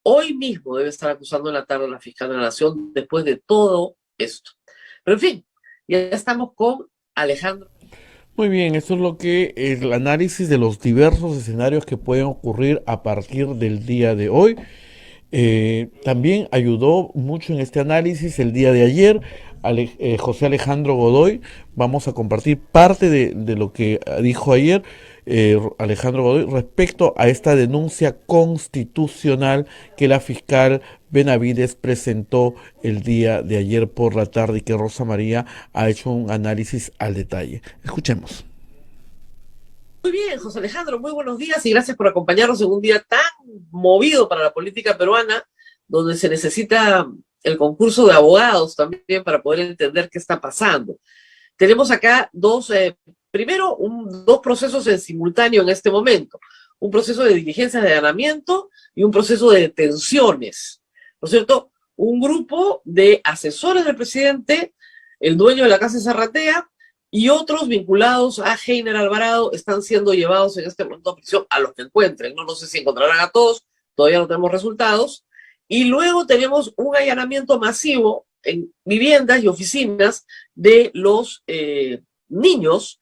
Hoy mismo debe estar acusando en la tarde a la fiscal de la Nación después de todo esto. Pero en fin, ya estamos con Alejandro. Muy bien, eso es lo que es el análisis de los diversos escenarios que pueden ocurrir a partir del día de hoy. También ayudó mucho en este análisis el día de ayer José Alejandro Godoy. Vamos a compartir parte de lo que dijo ayer Alejandro Godoy respecto a esta denuncia constitucional que la fiscal Benavides presentó el día de ayer por la tarde y que Rosa María ha hecho un análisis al detalle. Escuchemos. Muy bien, José Alejandro, muy buenos días y gracias por acompañarnos en un día tan movido para la política peruana, donde se necesita el concurso de abogados también para poder entender qué está pasando. Tenemos acá dos procesos en simultáneo en este momento. Un proceso de diligencias de allanamiento y un proceso de detenciones. ¿No es cierto? Un grupo de asesores del presidente, el dueño de la Casa de Zarratea, y otros vinculados a Heiner Alvarado están siendo llevados en este momento a prisión a los que encuentren. No sé si encontrarán a todos, todavía no tenemos resultados. Y luego tenemos un allanamiento masivo en viviendas y oficinas de los niños,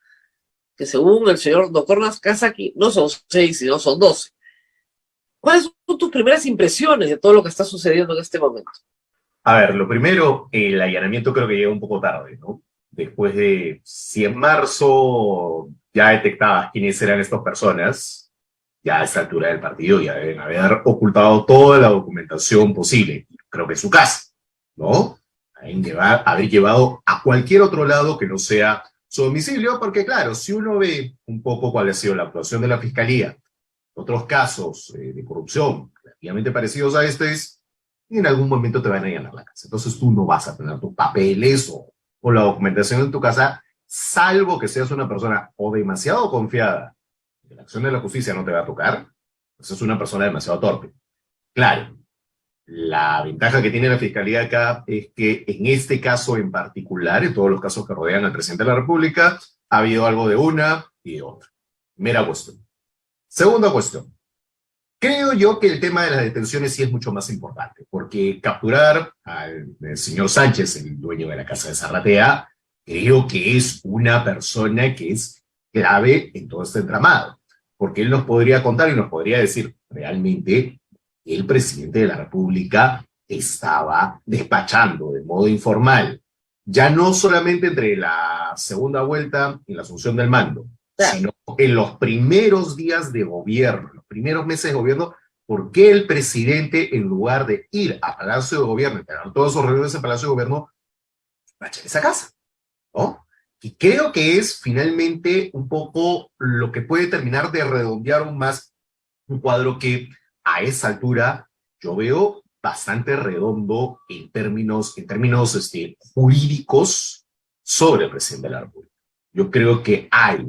que según el señor doctor Nakazaki no son 6, sino son 12. ¿Cuáles son tus primeras impresiones de todo lo que está sucediendo en este momento? A ver, lo primero, el allanamiento creo que llega un poco tarde, ¿no? Después de, si en marzo ya detectabas quiénes eran estas personas, ya a esta altura del partido ya deben haber ocultado toda la documentación posible. Creo que es su caso, ¿no? Haber llevado a cualquier otro lado que no sea su domicilio, porque claro, si uno ve un poco cuál ha sido la actuación de la Fiscalía, otros casos de corrupción relativamente parecidos a en algún momento te van a allanar la casa. Entonces tú no vas a tener tus papeles o la documentación en tu casa, salvo que seas una persona o demasiado confiada que la acción de la justicia no te va a tocar, pues es una persona demasiado torpe. Claro, la ventaja que tiene la Fiscalía acá es que en este caso en particular, en todos los casos que rodean al presidente de la República, ha habido algo de una y de otra. Mera cuestión. Segunda cuestión. Creo yo que el tema de las detenciones sí es mucho más importante, porque capturar al señor Sánchez, el dueño de la Casa de Zarratea, creo que es una persona que es clave en todo este entramado, porque él nos podría contar y nos podría decir realmente el presidente de la República estaba despachando de modo informal, ya no solamente entre la segunda vuelta y la asunción del mando, sino en los primeros días de gobierno, los primeros meses de gobierno. ¿Por qué el presidente, en lugar de ir a Palacio de Gobierno y tener todos sus reuniones en Palacio de Gobierno, va a echar esa casa? ¿No? Y creo que es finalmente un poco lo que puede terminar de redondear aún más un cuadro que a esa altura yo veo bastante redondo en términos jurídicos sobre el presidente de la República. Yo creo que hay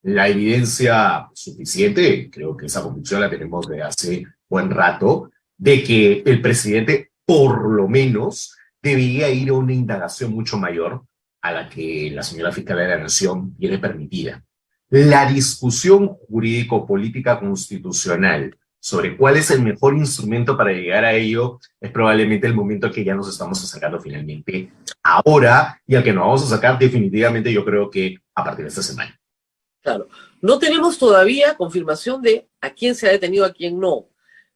la evidencia suficiente, creo que esa convicción la tenemos de hace buen rato, de que el presidente por lo menos debería ir a una indagación mucho mayor a la que la señora fiscal de la Nación tiene permitida. La discusión jurídico-política constitucional sobre cuál es el mejor instrumento para llegar a ello es probablemente el momento que ya nos estamos acercando finalmente ahora y al que nos vamos a sacar definitivamente yo creo que a partir de esta semana. Claro, no tenemos todavía confirmación de a quién se ha detenido, a quién no,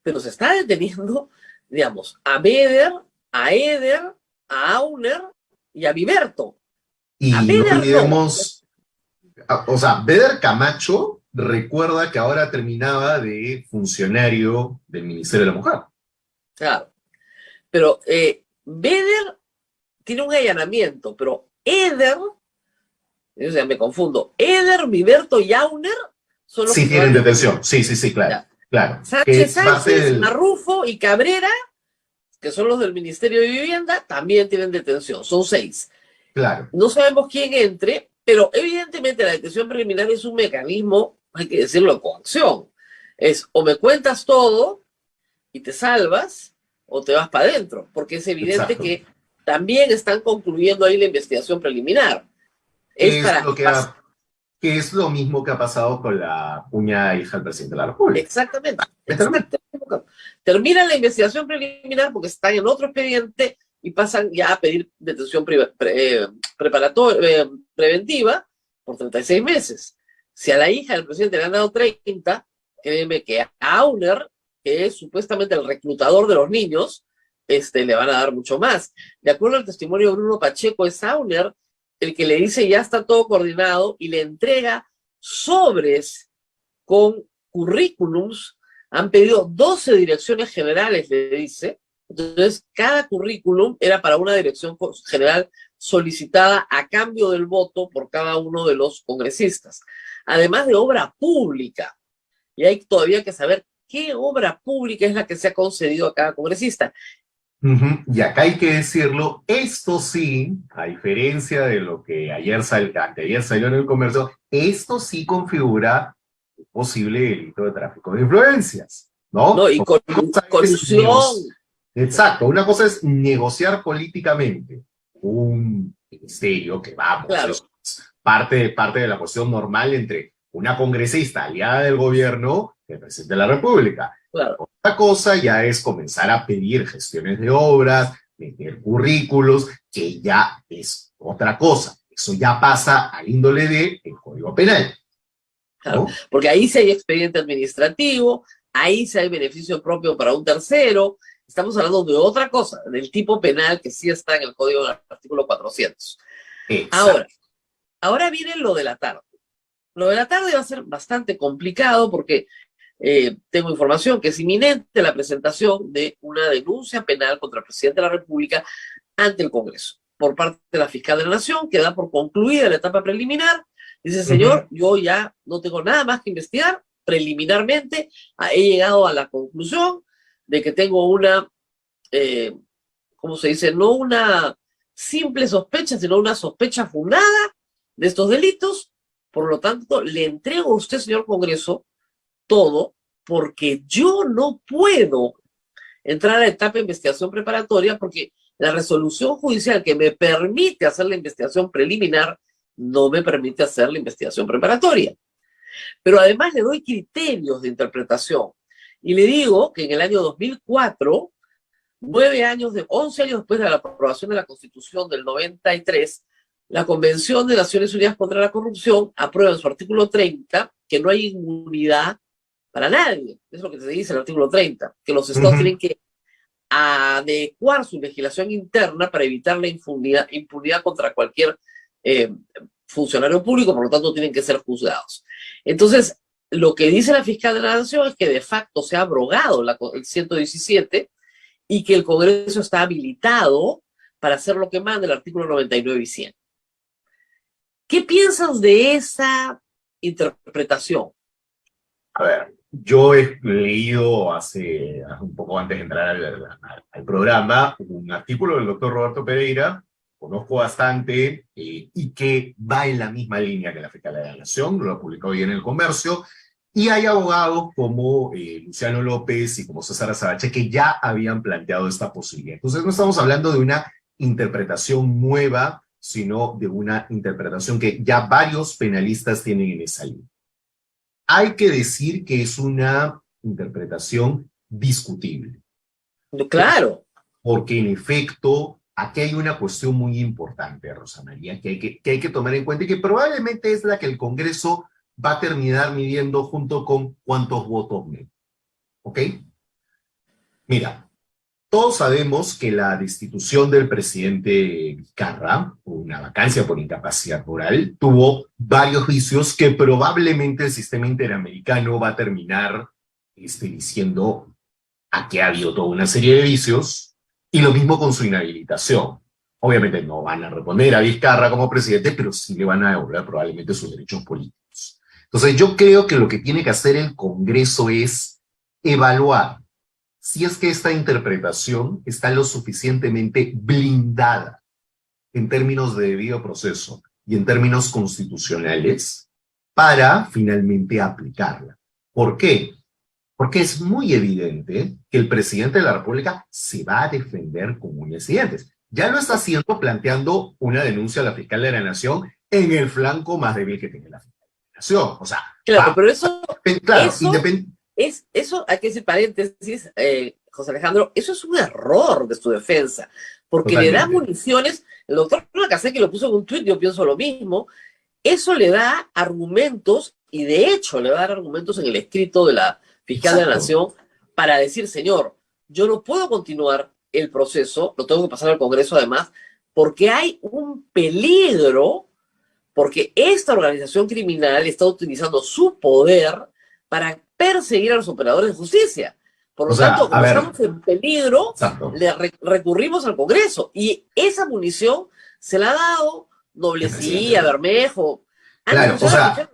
pero se está deteniendo, digamos, a Beder, a Eder, a Auner y a Viberto. Y a no olvidemos, o sea, Beder Camacho recuerda que ahora terminaba de funcionario del Ministerio de la Mujer. Claro, pero Beder tiene un allanamiento, pero Eder, o sea, me confundo, Eder, Viberto y Auner son los sí, que tienen detención, sí, claro. Claro. Sánchez, Marrufo y Cabrera, que son los del Ministerio de Vivienda, también tienen detención, son 6. Claro. No sabemos quién entre, pero evidentemente la detención preliminar es un mecanismo, hay que decirlo, de coacción. Es o me cuentas todo y te salvas, o te vas para adentro, porque es evidente Exacto. que también están concluyendo ahí la investigación preliminar. Que es lo mismo que ha pasado con la cuñada hija del presidente de la República. Exactamente. Terminan la investigación preliminar porque están en otro expediente y pasan ya a pedir detención preventiva por 36 meses. Si a la hija del presidente le han dado 30, créeme que a Auner que es supuestamente el reclutador de los niños, le van a dar mucho más. De acuerdo al testimonio de Bruno Pacheco, es Sauner el que le dice ya está todo coordinado y le entrega sobres con currículums. Han pedido 12 direcciones generales, le dice. Entonces, cada currículum era para una dirección general solicitada a cambio del voto por cada uno de los congresistas. Además de obra pública. Y hay todavía que saber qué obra pública es la que se ha concedido a cada congresista. Y acá hay que decirlo, esto sí, a diferencia de lo que anteayer salió en el comercio, esto sí configura un posible delito de tráfico de influencias, ¿no? No, y colusión. Exacto, una cosa es negociar políticamente un ministerio que vamos, Claro. es parte de la cuestión normal entre una congresista aliada del gobierno y el presidente de la República. Claro. Otra cosa ya es comenzar a pedir gestiones de obras, meter currículos, que ya es otra cosa. Eso ya pasa al índole del Código Penal. Claro, ¿no? porque ahí sí hay expediente administrativo, ahí sí hay beneficio propio para un tercero. Estamos hablando de otra cosa, del tipo penal que sí está en el Código del artículo 400. Exacto. Ahora viene lo de la tarde. Lo de la tarde va a ser bastante complicado porque tengo información que es inminente la presentación de una denuncia penal contra el presidente de la República ante el Congreso por parte de la fiscal de la Nación, que da por concluida la etapa preliminar. Dice, señor, yo ya no tengo nada más que investigar. Preliminarmente he llegado a la conclusión de que tengo una, ¿cómo se dice? No una simple sospecha, sino una sospecha fundada de estos delitos. Por lo tanto, le entrego a usted, señor Congreso, todo, porque yo no puedo entrar a la etapa de investigación preparatoria porque la resolución judicial que me permite hacer la investigación preliminar no me permite hacer la investigación preparatoria. Pero además le doy criterios de interpretación y le digo que en el año 2004, 11 años después de la aprobación de la Constitución del 93, la Convención de Naciones Unidas contra la Corrupción aprueba en su artículo 30 que no hay inmunidad para nadie. Es lo que se dice en el artículo 30, que los estados tienen que adecuar su legislación interna para evitar la impunidad contra cualquier funcionario público, por lo tanto tienen que ser juzgados. Entonces, lo que dice la fiscal de la Nación es que de facto se ha abrogado el 117 y que el Congreso está habilitado para hacer lo que manda el artículo 99 y 100. ¿Qué piensas de esa interpretación? A ver, yo he leído hace un poco antes de entrar al programa un artículo del doctor Roberto Pereira, conozco bastante, y que va en la misma línea que la fiscal de la Nación, lo ha publicado hoy en El Comercio, y hay abogados como Luciano López y como César Azabache que ya habían planteado esta posibilidad. Entonces no estamos hablando de una interpretación nueva, sino de una interpretación que ya varios penalistas tienen en esa línea. Hay que decir que es una interpretación discutible. Claro. Porque en efecto, aquí hay una cuestión muy importante, Rosa María, que hay que tomar en cuenta y que probablemente es la que el Congreso va a terminar midiendo junto con cuántos votos meten. ¿Ok? Mira, todos sabemos que la destitución del presidente Vizcarra, una vacancia por incapacidad moral, tuvo varios vicios que probablemente el sistema interamericano va a terminar diciendo a que ha habido toda una serie de vicios, y lo mismo con su inhabilitación. Obviamente no van a reponer a Vizcarra como presidente, pero sí le van a devolver probablemente sus derechos políticos. Entonces yo creo que lo que tiene que hacer el Congreso es evaluar si es que esta interpretación está lo suficientemente blindada en términos de debido proceso y en términos constitucionales para finalmente aplicarla. ¿Por qué? Porque es muy evidente que el presidente de la República se va a defender con uñas y dientes. Ya lo está haciendo planteando una denuncia a la fiscal de la Nación en el flanco más débil que tiene la fiscal de la Nación. O sea, claro, pero eso... Claro, Eso, hay que decir paréntesis, José Alejandro, eso es un error de su defensa, porque totalmente. le da municiones, el doctor Lacazette, que lo puso en un tuit, yo pienso lo mismo, eso le da argumentos, y de hecho le va a dar argumentos en el escrito de la fiscal de la Nación, para decir, señor, yo no puedo continuar el proceso, lo tengo que pasar al Congreso además, porque hay un peligro, porque esta organización criminal está utilizando su poder para perseguir a los operadores de justicia. Por lo tanto, como estamos en peligro, recurrimos al Congreso. Y esa munición se la ha dado Noblecía, Bermejo. Claro, o sea,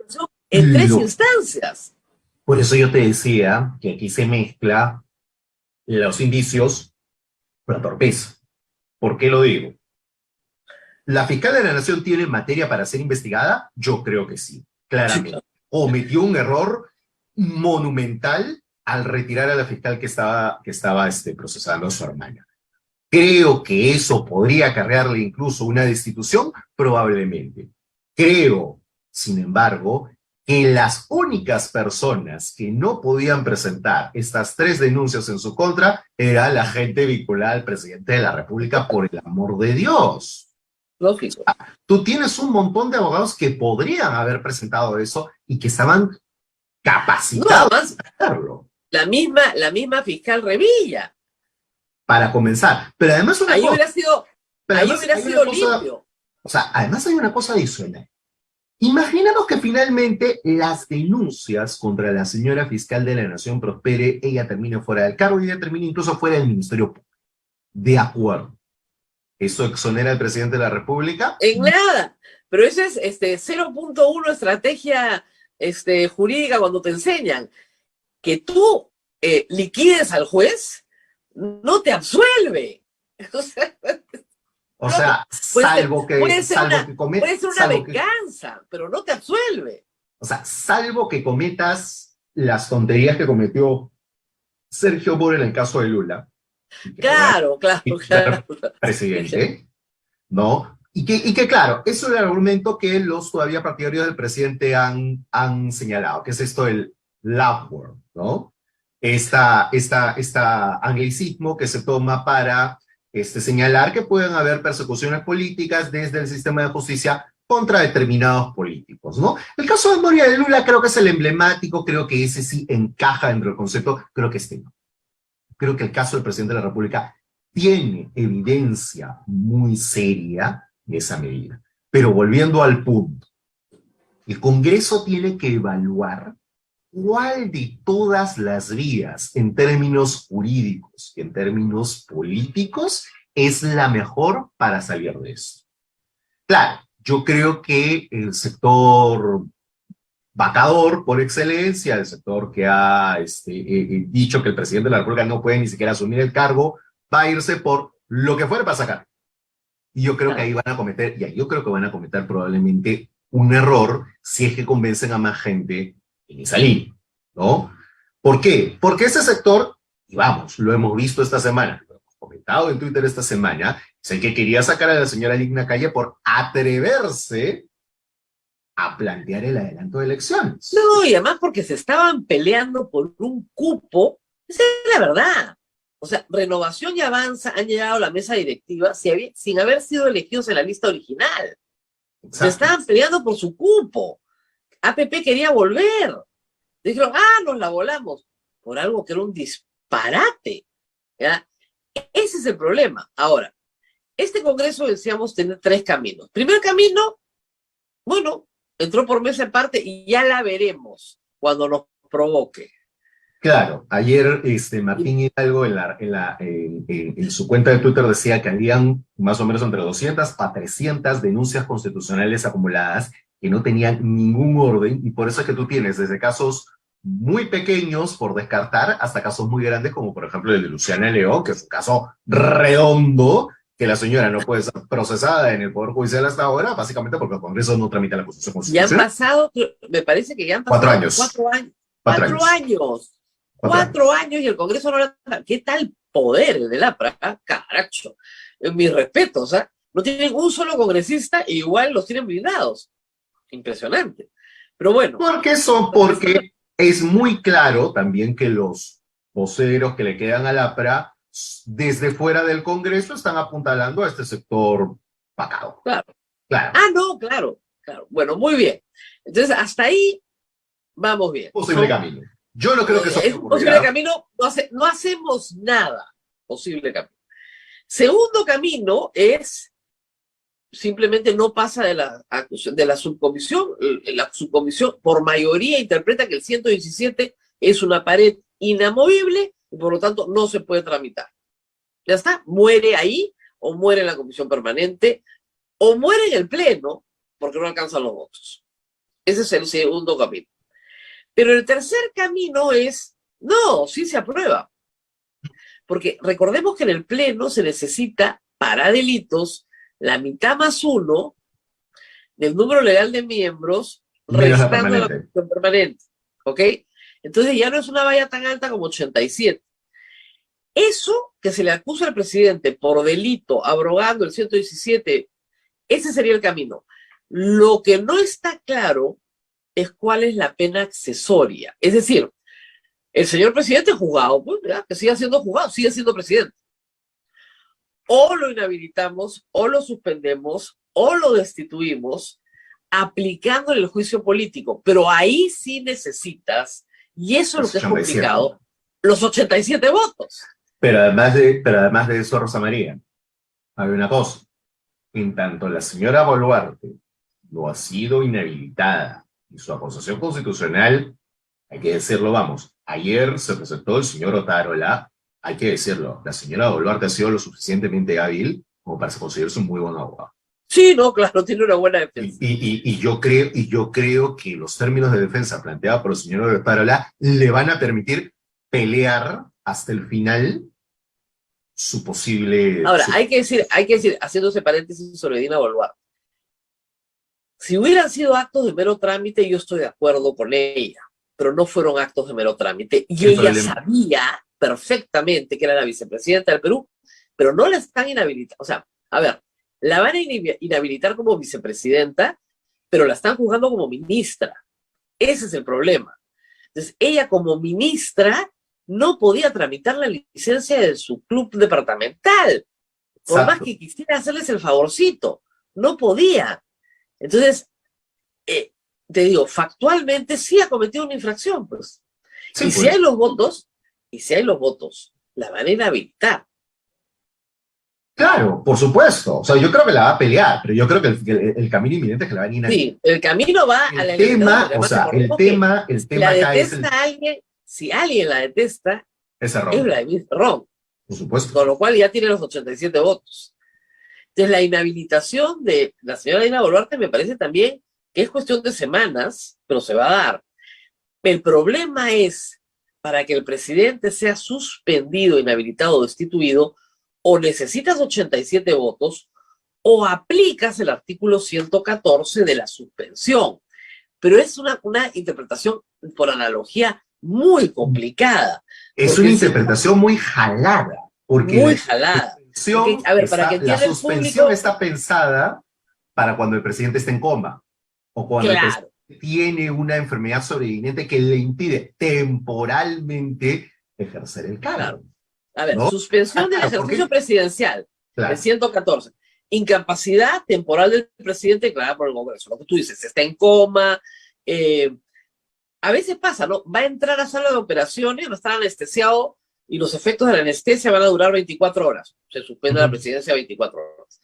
en 3 instancias. Por eso yo te decía que aquí se mezcla los indicios con la torpeza. ¿Por qué lo digo? ¿La fiscal de la Nación tiene materia para ser investigada? Yo creo que sí, claramente. Cometió un error monumental al retirar a la fiscal que estaba procesando a su hermana. ¿Creo que eso podría acarrearle incluso una destitución? Probablemente. Creo, sin embargo, que las únicas personas que no podían presentar estas 3 denuncias en su contra era la gente vinculada al presidente de la República, por el amor de Dios. Lógico. Tú tienes un montón de abogados que podrían haber presentado eso y que estaban capacitados para hacerlo. La misma fiscal Revilla. Para comenzar. Pero además ahí hubiera sido limpio. O sea, además hay una cosa adicional. Imaginemos que finalmente las denuncias contra la señora fiscal de la Nación prospere, ella termine fuera del cargo y ella termine incluso fuera del Ministerio Público. De acuerdo. ¿Eso exonera al presidente de la República? En nada. Pero eso es 0.1 estrategia jurídica cuando te enseñan que tú liquides al juez, no te absuelve. O sea, salvo que puede ser una venganza, pero no te absuelve. O sea, salvo que cometas las tonterías que cometió Sergio Moro en el caso de Lula. Claro. Presidente, ¿no? Y que claro, eso es el argumento que los todavía partidarios del presidente han señalado, que es esto del love word, ¿no? Esta anglicismo que se toma para señalar que pueden haber persecuciones políticas desde el sistema de justicia contra determinados políticos, ¿no? El caso de Moria de Lula creo que es el emblemático, creo que ese sí encaja dentro del concepto, creo que no. Creo que el caso del presidente de la República tiene evidencia muy seria de esa medida. Pero volviendo al punto, el Congreso tiene que evaluar cuál de todas las vías en términos jurídicos y en términos políticos es la mejor para salir de esto. Claro, yo creo que el sector vacador por excelencia, el sector que ha dicho que el presidente de la República no puede ni siquiera asumir el cargo, va a irse por lo que fuera para sacar. Y yo creo que ahí van a cometer probablemente un error si es que convencen a más gente en esa línea, ¿no? ¿Por qué? Porque ese sector, y vamos, lo hemos visto esta semana, lo hemos comentado en Twitter esta semana, es el que quería sacar a la señora Digna Calle por atreverse a plantear el adelanto de elecciones. No, y además porque se estaban peleando por un cupo, esa es la verdad. O sea, Renovación y Avanza han llegado a la mesa directiva sin haber sido elegidos en la lista original. Exacto. Se estaban peleando por su cupo. APP quería volver. Dijeron, nos la volamos. Por algo que era un disparate. ¿Ya? Ese es el problema. Ahora, este Congreso decíamos tener 3 caminos. Primer camino, bueno, entró por mesa en parte y ya la veremos cuando nos provoque. Claro, ayer Martín Hidalgo en su cuenta de Twitter decía que habían más o menos entre 200 a 300 denuncias constitucionales acumuladas que no tenían ningún orden, y por eso es que tú tienes desde casos muy pequeños por descartar hasta casos muy grandes como por ejemplo el de Luciana León, que es un caso redondo, que la señora no puede ser procesada en el Poder Judicial hasta ahora, básicamente porque el Congreso no tramita la Constitución Constitucional. Ya han pasado, me parece que ya han pasado 4 años. 4 años. 4 años y el Congreso no lo... ¿Qué tal poder el del APRA? Caracho. Mis respetos, ¿eh? No tienen un solo congresista e igual los tienen blindados. Impresionante. Pero bueno. Porque es muy claro también que los voceros que le quedan al APRA desde fuera del Congreso están apuntalando a este sector vacado. Claro. Claro. Bueno, muy bien. Entonces, hasta ahí vamos bien. Posible camino. Yo no creo que eso Es un ocurrirá. posible camino, no hacemos nada posible camino. Segundo camino es simplemente no pasa de la subcomisión. La subcomisión por mayoría interpreta que el 117 es una pared inamovible y por lo tanto no se puede tramitar. Ya está, muere ahí o muere en la comisión permanente o muere en el pleno porque no alcanzan los votos. Ese es el segundo camino. Pero el tercer camino es, no, sí se aprueba. Porque recordemos que en el pleno se necesita para delitos la mitad más uno del número legal de miembros Menos la restando la permanente. comisión permanente. ¿Ok? Entonces ya no es una valla tan alta como 87. Eso que se le acusa al presidente por delito, abrogando el 117, ese sería el camino. Lo que no está claro es cuál es la pena accesoria. Es decir, el señor presidente juzgado, pues ya, que siga siendo juzgado, sigue siendo presidente. O lo inhabilitamos, o lo suspendemos, o lo destituimos, aplicándole el juicio político. Pero ahí sí necesitas, y eso es lo que es 87. complicado, los 87 votos. Pero además de eso, Rosa María, hay una cosa. En tanto la señora Boluarte no ha sido inhabilitada y su acusación constitucional, hay que decirlo, vamos, ayer se presentó el señor Otárola, hay que decirlo, la señora Boluarte ha sido lo suficientemente hábil como para considerarse un muy buen abogado. Sí, no, claro, tiene una buena defensa. Y yo creo que los términos de defensa planteados por el señor Otárola le van a permitir pelear hasta el final su posible... Ahora, hay que decir, haciendo ese paréntesis sobre Dina Boluarte, si hubieran sido actos de mero trámite, yo estoy de acuerdo con ella, pero no fueron actos de mero trámite. Y ella sabía perfectamente que era la vicepresidenta del Perú, pero no la están inhabilitando. O sea, a ver, la van a inhabilitar como vicepresidenta, pero la están juzgando como ministra. Ese es el problema. Entonces, ella como ministra no podía tramitar la licencia de su club departamental. Por Exacto. más que quisiera hacerles el favorcito, no podía. Entonces, te digo, factualmente sí ha cometido una infracción, pues. Sí, y pues. si hay los votos, la van a inhabilitar. Claro, por supuesto. O sea, yo creo que la va a pelear, pero yo creo que el camino inminente es que la van a inhabilitar. Sí, el camino va a la inhabilitación. El tema acá es si alguien la detesta, ese error. es Vladimir Cerrón, Por supuesto. con lo cual ya tiene los 87 votos. Entonces, la inhabilitación de la señora Dina Boluarte me parece también que es cuestión de semanas, pero se va a dar. El problema es, para que el presidente sea suspendido, inhabilitado o destituido, o necesitas 87 votos, o aplicas el artículo 114 de la suspensión. Pero es una interpretación, por analogía, muy complicada. Es una interpretación muy jalada. Porque muy jalada. Porque, a ver, para que entienda la el suspensión público, está pensada para cuando el presidente está en coma o cuando el presidente tiene una enfermedad sobreviniente que le impide temporalmente ejercer el cargo. Claro. A ver, ¿no? suspensión del ejercicio presidencial, el 114. Incapacidad temporal del presidente declarada por el Congreso. Lo que tú dices, está en coma. A veces pasa, ¿no? Va a entrar a sala de operaciones, va a estar anestesiado y los efectos de la anestesia van a durar 24 horas. Se suspende la presidencia 24 horas.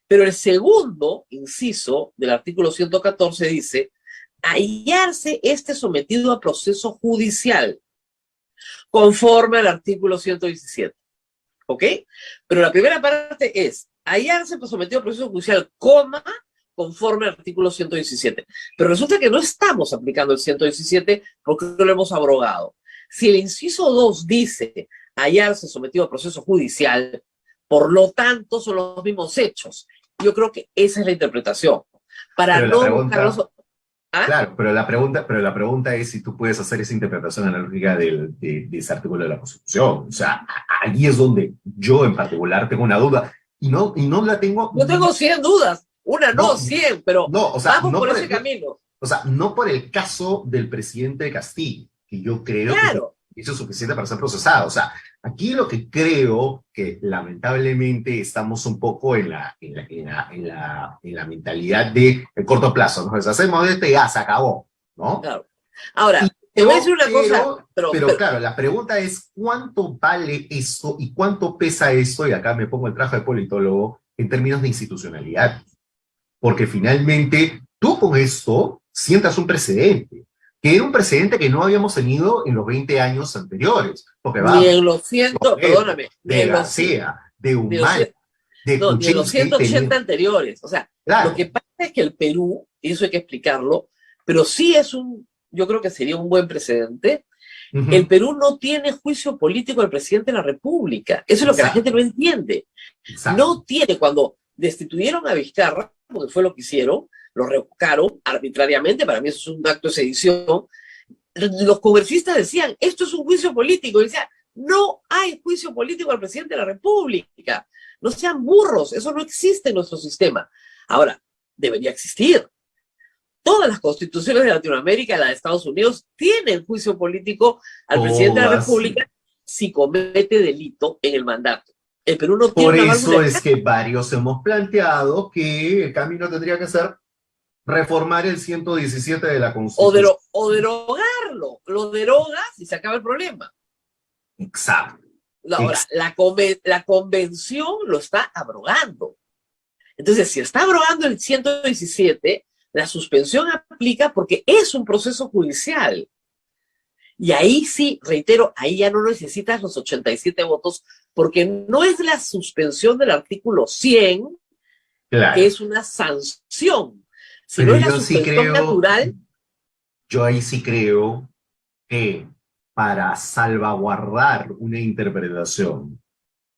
Pero el segundo inciso del artículo 114 dice: hallarse sometido a proceso judicial, conforme al artículo 117. ¿Ok? Pero la primera parte es hallarse sometido a proceso judicial, conforme al artículo 117. Pero resulta que no estamos aplicando el 117 porque no lo hemos abrogado. Si el inciso 2 dice hallarse sometido a proceso judicial, por lo tanto son los mismos hechos. Yo creo que esa es la interpretación. Para pero no buscar Claro, pero la pregunta es si tú puedes hacer esa interpretación analógica de ese artículo de la Constitución. O sea, ahí es donde yo en particular tengo una duda. Y no la tengo... Yo tengo 100 dudas. Una no, 100, pero vamos por ese camino. O sea, no por el caso del presidente Castillo, que yo creo que hizo suficiente para ser procesado. O sea, aquí lo que creo que lamentablemente estamos un poco en la mentalidad de corto plazo. Nos deshacemos de este y ya se acabó, ¿no? Claro. Ahora, Te voy a decir una cosa, pero claro, la pregunta es ¿cuánto vale esto y cuánto pesa esto? Y acá me pongo el traje de politólogo en términos de institucionalidad. Porque finalmente tú con esto sientas un precedente, que era un precedente que no habíamos tenido en los 20 años anteriores. Porque ni en los 100, perdóname, de García, de Humala, de no, ni en los Kuczynski 180 anteriores. O sea, claro. Lo que pasa es que el Perú, y eso hay que explicarlo, pero sí yo creo que sería un buen precedente. El Perú no tiene juicio político del presidente de la República. Eso es lo que la gente no entiende. No tiene, cuando destituyeron a Vizcarra, porque fue lo que hicieron, lo revocaron arbitrariamente, para mí eso es un acto de sedición. Los congresistas decían, esto es un juicio político, y decían, no hay juicio político al presidente de la República. No sean burros, eso no existe en nuestro sistema. Ahora, debería existir. Todas las constituciones de Latinoamérica, la de Estados Unidos, tienen juicio político al presidente de la República si comete delito en el mandato. El Perú no tiene una válvula. Por eso es que varios hemos planteado que el camino tendría que ser reformar el 117 de la Constitución. O derogarlo. Lo derogas y se acaba el problema. Exacto. Ahora, la convención lo está abrogando. Entonces, si está abrogando el 117, la suspensión aplica porque es un proceso judicial. Y ahí sí, reitero, ahí ya no necesitas los 87 votos, porque no es la suspensión del artículo 100, claro, que es una sanción, sino es la suspensión natural. Yo ahí sí creo que para salvaguardar una interpretación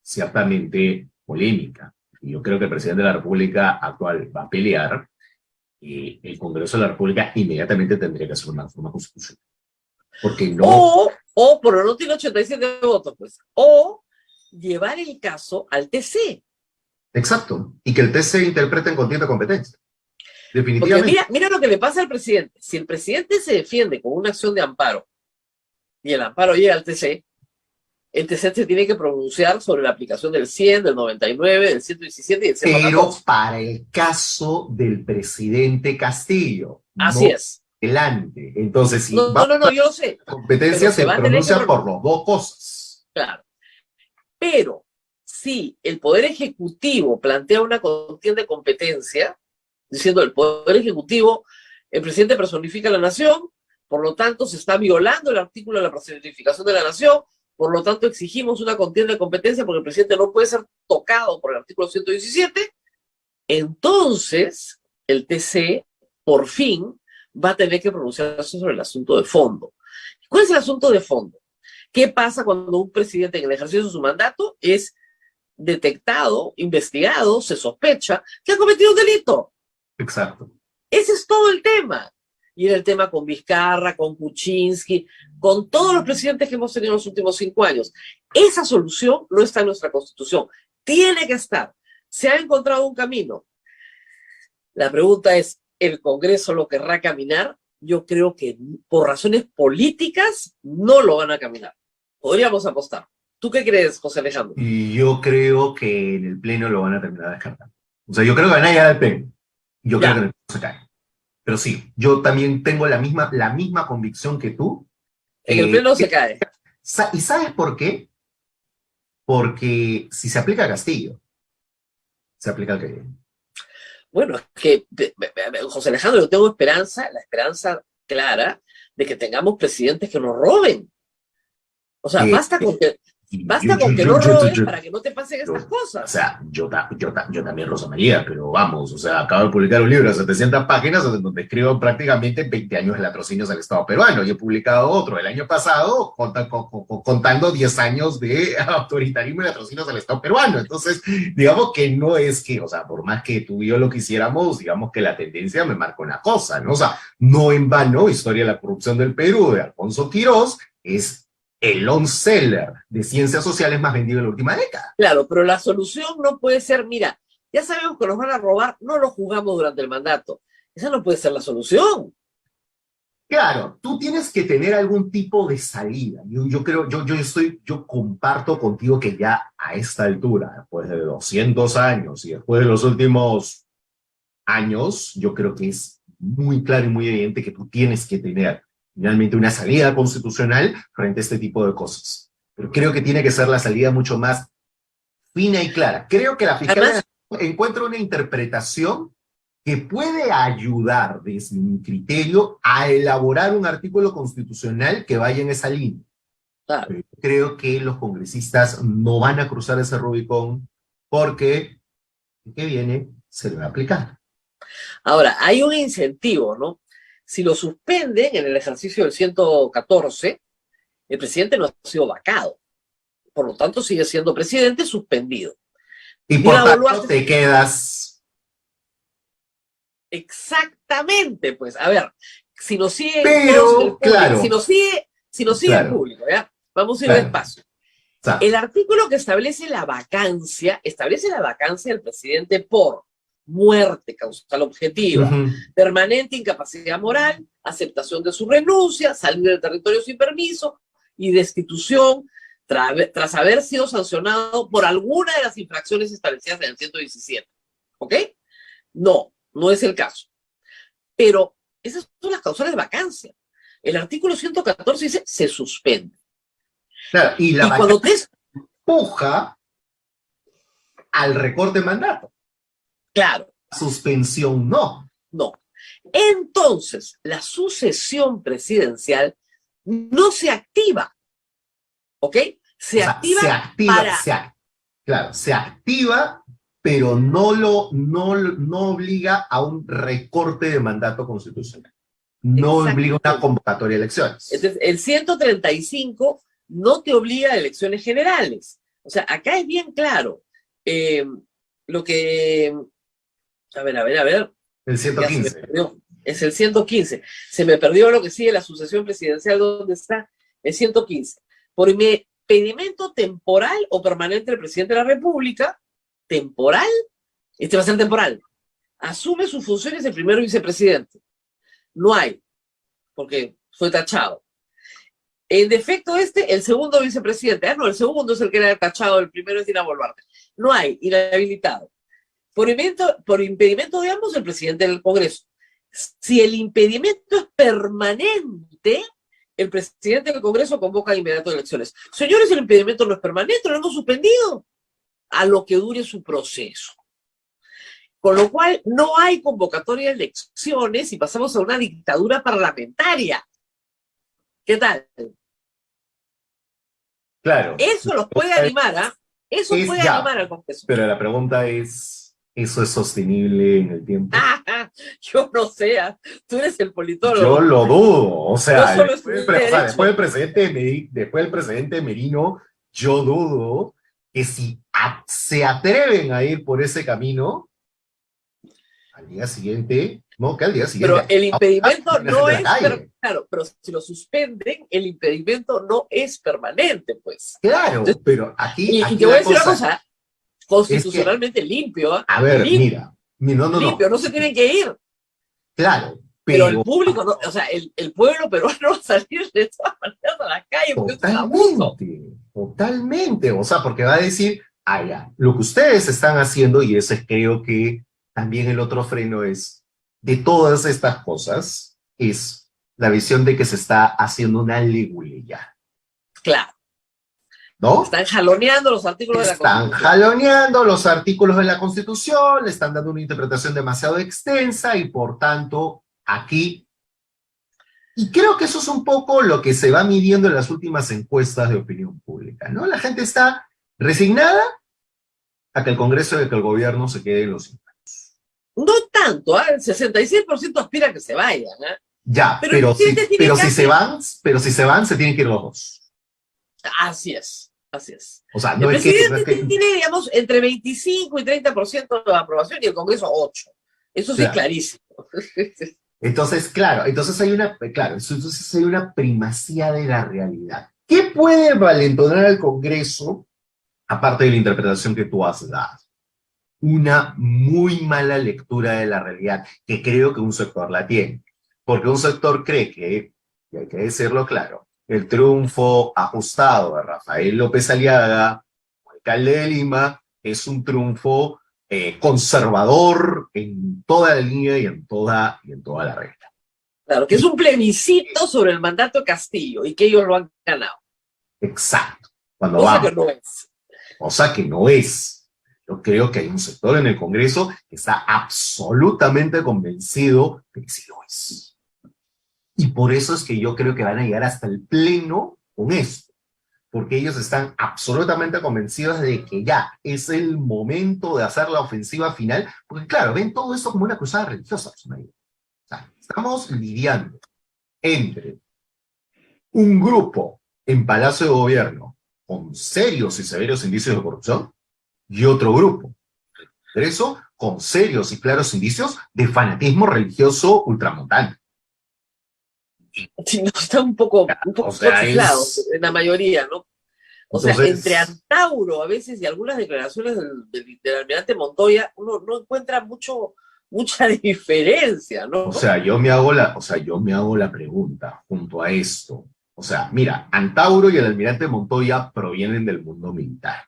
ciertamente polémica, y yo creo que el presidente de la República actual va a pelear, el Congreso de la República inmediatamente tendría que hacer una reforma constitucional. Porque no... pero no tiene 87 votos, pues. O llevar el caso al TC. Exacto. Y que el TC interprete en contienda de competencia. Definitivamente. Porque mira lo que le pasa al presidente. Si el presidente se defiende con una acción de amparo y el amparo llega al TC, el TC se tiene que pronunciar sobre la aplicación del 100, del 99, del 117 y del 114. Pero para el caso del presidente Castillo. Así es. Delante. Entonces, si yo lo sé. La competencia se pronuncia por las dos cosas. Claro. Pero si el Poder Ejecutivo plantea una contienda de competencia, diciendo el Poder Ejecutivo, el presidente personifica a la nación, por lo tanto se está violando el artículo de la personificación de la nación, por lo tanto exigimos una contienda de competencia porque el presidente no puede ser tocado por el artículo 117, entonces el TC, por fin, va a tener que pronunciarse sobre el asunto de fondo. ¿Cuál es el asunto de fondo? ¿Qué pasa cuando un presidente en el ejercicio de su mandato es detectado, investigado, se sospecha que ha cometido un delito? Exacto. Ese es todo el tema. Y era el tema con Vizcarra, con Kuczynski, con todos los presidentes que hemos tenido en los últimos 5 años. Esa solución no está en nuestra Constitución. Tiene que estar. Se ha encontrado un camino. La pregunta es, ¿el Congreso lo querrá caminar? Yo creo que por razones políticas no lo van a caminar. Podríamos apostar. ¿Tú qué crees, José Alejandro? Y yo creo que en el Pleno lo van a terminar descartando. O sea, yo creo que van a llegar al Pleno. Yo creo que en el Pleno se cae. Pero sí, yo también tengo la misma convicción que tú. En el Pleno se cae. ¿Y sabes por qué? Porque si se aplica a Castillo, se aplica al que viene. Bueno, es que, José Alejandro, yo tengo esperanza, la esperanza clara de que tengamos presidentes que nos roben. O sea, basta con que no robes para que no te pasen estas cosas. O sea, yo también, Rosa María, pero vamos, o sea, acabo de publicar un libro de 700 páginas donde escribo prácticamente 20 años de latrocinios al Estado peruano, y he publicado otro el año pasado contando 10 años de autoritarismo y latrocinios al Estado peruano. Entonces, digamos que no es que, o sea, por más que tú y yo lo quisiéramos, digamos que la tendencia me marca una cosa, ¿no? O sea, no en vano, Historia de la corrupción del Perú, de Alfonso Quirós, es el long seller de ciencias sociales más vendido en la última década. Claro, pero la solución no puede ser, mira, ya sabemos que nos van a robar, no lo jugamos durante el mandato. Esa no puede ser la solución. Claro, tú tienes que tener algún tipo de salida. Yo comparto contigo que ya a esta altura, después de 200 años y después de los últimos años, yo creo que es muy claro y muy evidente que tú tienes que tener finalmente una salida constitucional frente a este tipo de cosas. Pero creo que tiene que ser la salida mucho más fina y clara. Creo que la Fiscalía encuentra una interpretación que puede ayudar, desde mi criterio, a elaborar un artículo constitucional que vaya en esa línea. Claro. Pero creo que los congresistas no van a cruzar ese Rubicón porque el que viene se le va a aplicar. Ahora, hay un incentivo, ¿no? Si lo suspenden en el ejercicio del 114, el presidente no ha sido vacado. Por lo tanto, sigue siendo presidente suspendido. Y por tanto, te quedas... Exactamente, pues. A ver, si nos sigue... Pero, claro. Si nos sigue claro. el público, ¿ya? Vamos a ir claro. despacio. Exacto. El artículo que establece la vacancia del presidente por muerte causal objetiva, permanente incapacidad moral, aceptación de su renuncia, salir del territorio sin permiso y destitución tras haber sido sancionado por alguna de las infracciones establecidas en el 117. ¿Ok? No es el caso. Pero esas son las causales de vacancia. El artículo 114 dice, se suspende. Claro, y cuando te empuja al recorte de mandato. Claro. Suspensión no. No. Entonces, la sucesión presidencial no se activa. ¿Ok? Se activa, se activa, pero no obliga a un recorte de mandato constitucional. No obliga a una convocatoria de elecciones. Entonces, el 135 no te obliga a elecciones generales. O sea, acá es bien claro. Lo que... A ver. El 115. Es el 115. Se me perdió lo que sigue la sucesión presidencial. ¿Dónde está? El 115. Por impedimento temporal o permanente del presidente de la República, temporal, este va a ser temporal, asume sus funciones el primero vicepresidente. No hay, porque fue tachado. En defecto el segundo vicepresidente, el segundo es el que era tachado, el primero es Dina Boluarte. No hay, inhabilitado. Por impedimento de ambos, el presidente del Congreso. Si el impedimento es permanente, el presidente del Congreso convoca de inmediato elecciones. Señores, el impedimento no es permanente, lo hemos suspendido a lo que dure su proceso. Con lo cual, no hay convocatoria de elecciones y pasamos a una dictadura parlamentaria. ¿Qué tal? Claro. Eso los puede animar, ¿ah? Eso puede animar al Congreso. Pero la pregunta es, ¿eso es sostenible en el tiempo? Yo no sé, tú eres el politólogo. Yo lo dudo, o sea, no después del presidente Merino, yo dudo que si se atreven a ir por ese camino, al día siguiente, que al día siguiente. Pero el impedimento no es, claro, pero si lo suspenden, el impedimento no es permanente, pues. Claro, pero aquí te voy a decir una cosa, constitucionalmente limpio. A ver, limpio, mira, limpio, no se tienen que ir. Claro, pero el público, no, o sea, el pueblo peruano va a salir de todas maneras a la calle. Totalmente, o sea, porque va a decir, ya, lo que ustedes están haciendo, y ese creo que también el otro freno es, de todas estas cosas, es la visión de que se está haciendo una leguleya. Claro. ¿No? Están jaloneando los artículos de la Constitución. Están jaloneando los artículos de la Constitución, le están dando una interpretación demasiado extensa y por tanto aquí, y creo que eso es un poco lo que se va midiendo en las últimas encuestas de opinión pública, ¿no? La gente está resignada a que el Congreso y que el gobierno se quede en los 5 años. No tanto, el 66% aspira a que se vayan. Ya, pero si se van, se tienen que ir los dos. Así es. O sea, el presidente tiene, digamos, entre 25 y 30% de aprobación y el Congreso 8%. Eso sí es clarísimo. Entonces, entonces hay una primacía de la realidad. ¿Qué puede valentonar al Congreso, aparte de la interpretación que tú has dado? Una muy mala lectura de la realidad, que creo que un sector la tiene. Porque un sector cree que, y hay que decirlo claro, el triunfo ajustado de Rafael López Aliaga, alcalde de Lima, es un triunfo conservador en toda la línea y en toda la regla. Claro, que es un plebiscito sobre el mandato de Castillo y que ellos lo han ganado. Exacto. Cuando Cosa vamos. que no es. Cosa que no es. Yo creo que hay un sector en el Congreso que está absolutamente convencido de que sí lo es. Y por eso es que yo creo que van a llegar hasta el pleno con esto. Porque ellos están absolutamente convencidos de que ya es el momento de hacer la ofensiva final. Porque claro, ven todo esto como una cruzada religiosa. O sea, estamos lidiando entre un grupo en Palacio de Gobierno con serios y severos indicios de corrupción y otro grupo en el Congreso con serios y claros indicios de fanatismo religioso ultramontano. Sí, no, está un poco O sea, chiflados en la mayoría, ¿no? O sea, Entonces, entre Antauro a veces y algunas declaraciones del almirante Montoya, uno no encuentra mucha diferencia, ¿no? o sea, yo me hago la pregunta junto a esto. O sea, mira, Antauro y el almirante Montoya provienen del mundo militar.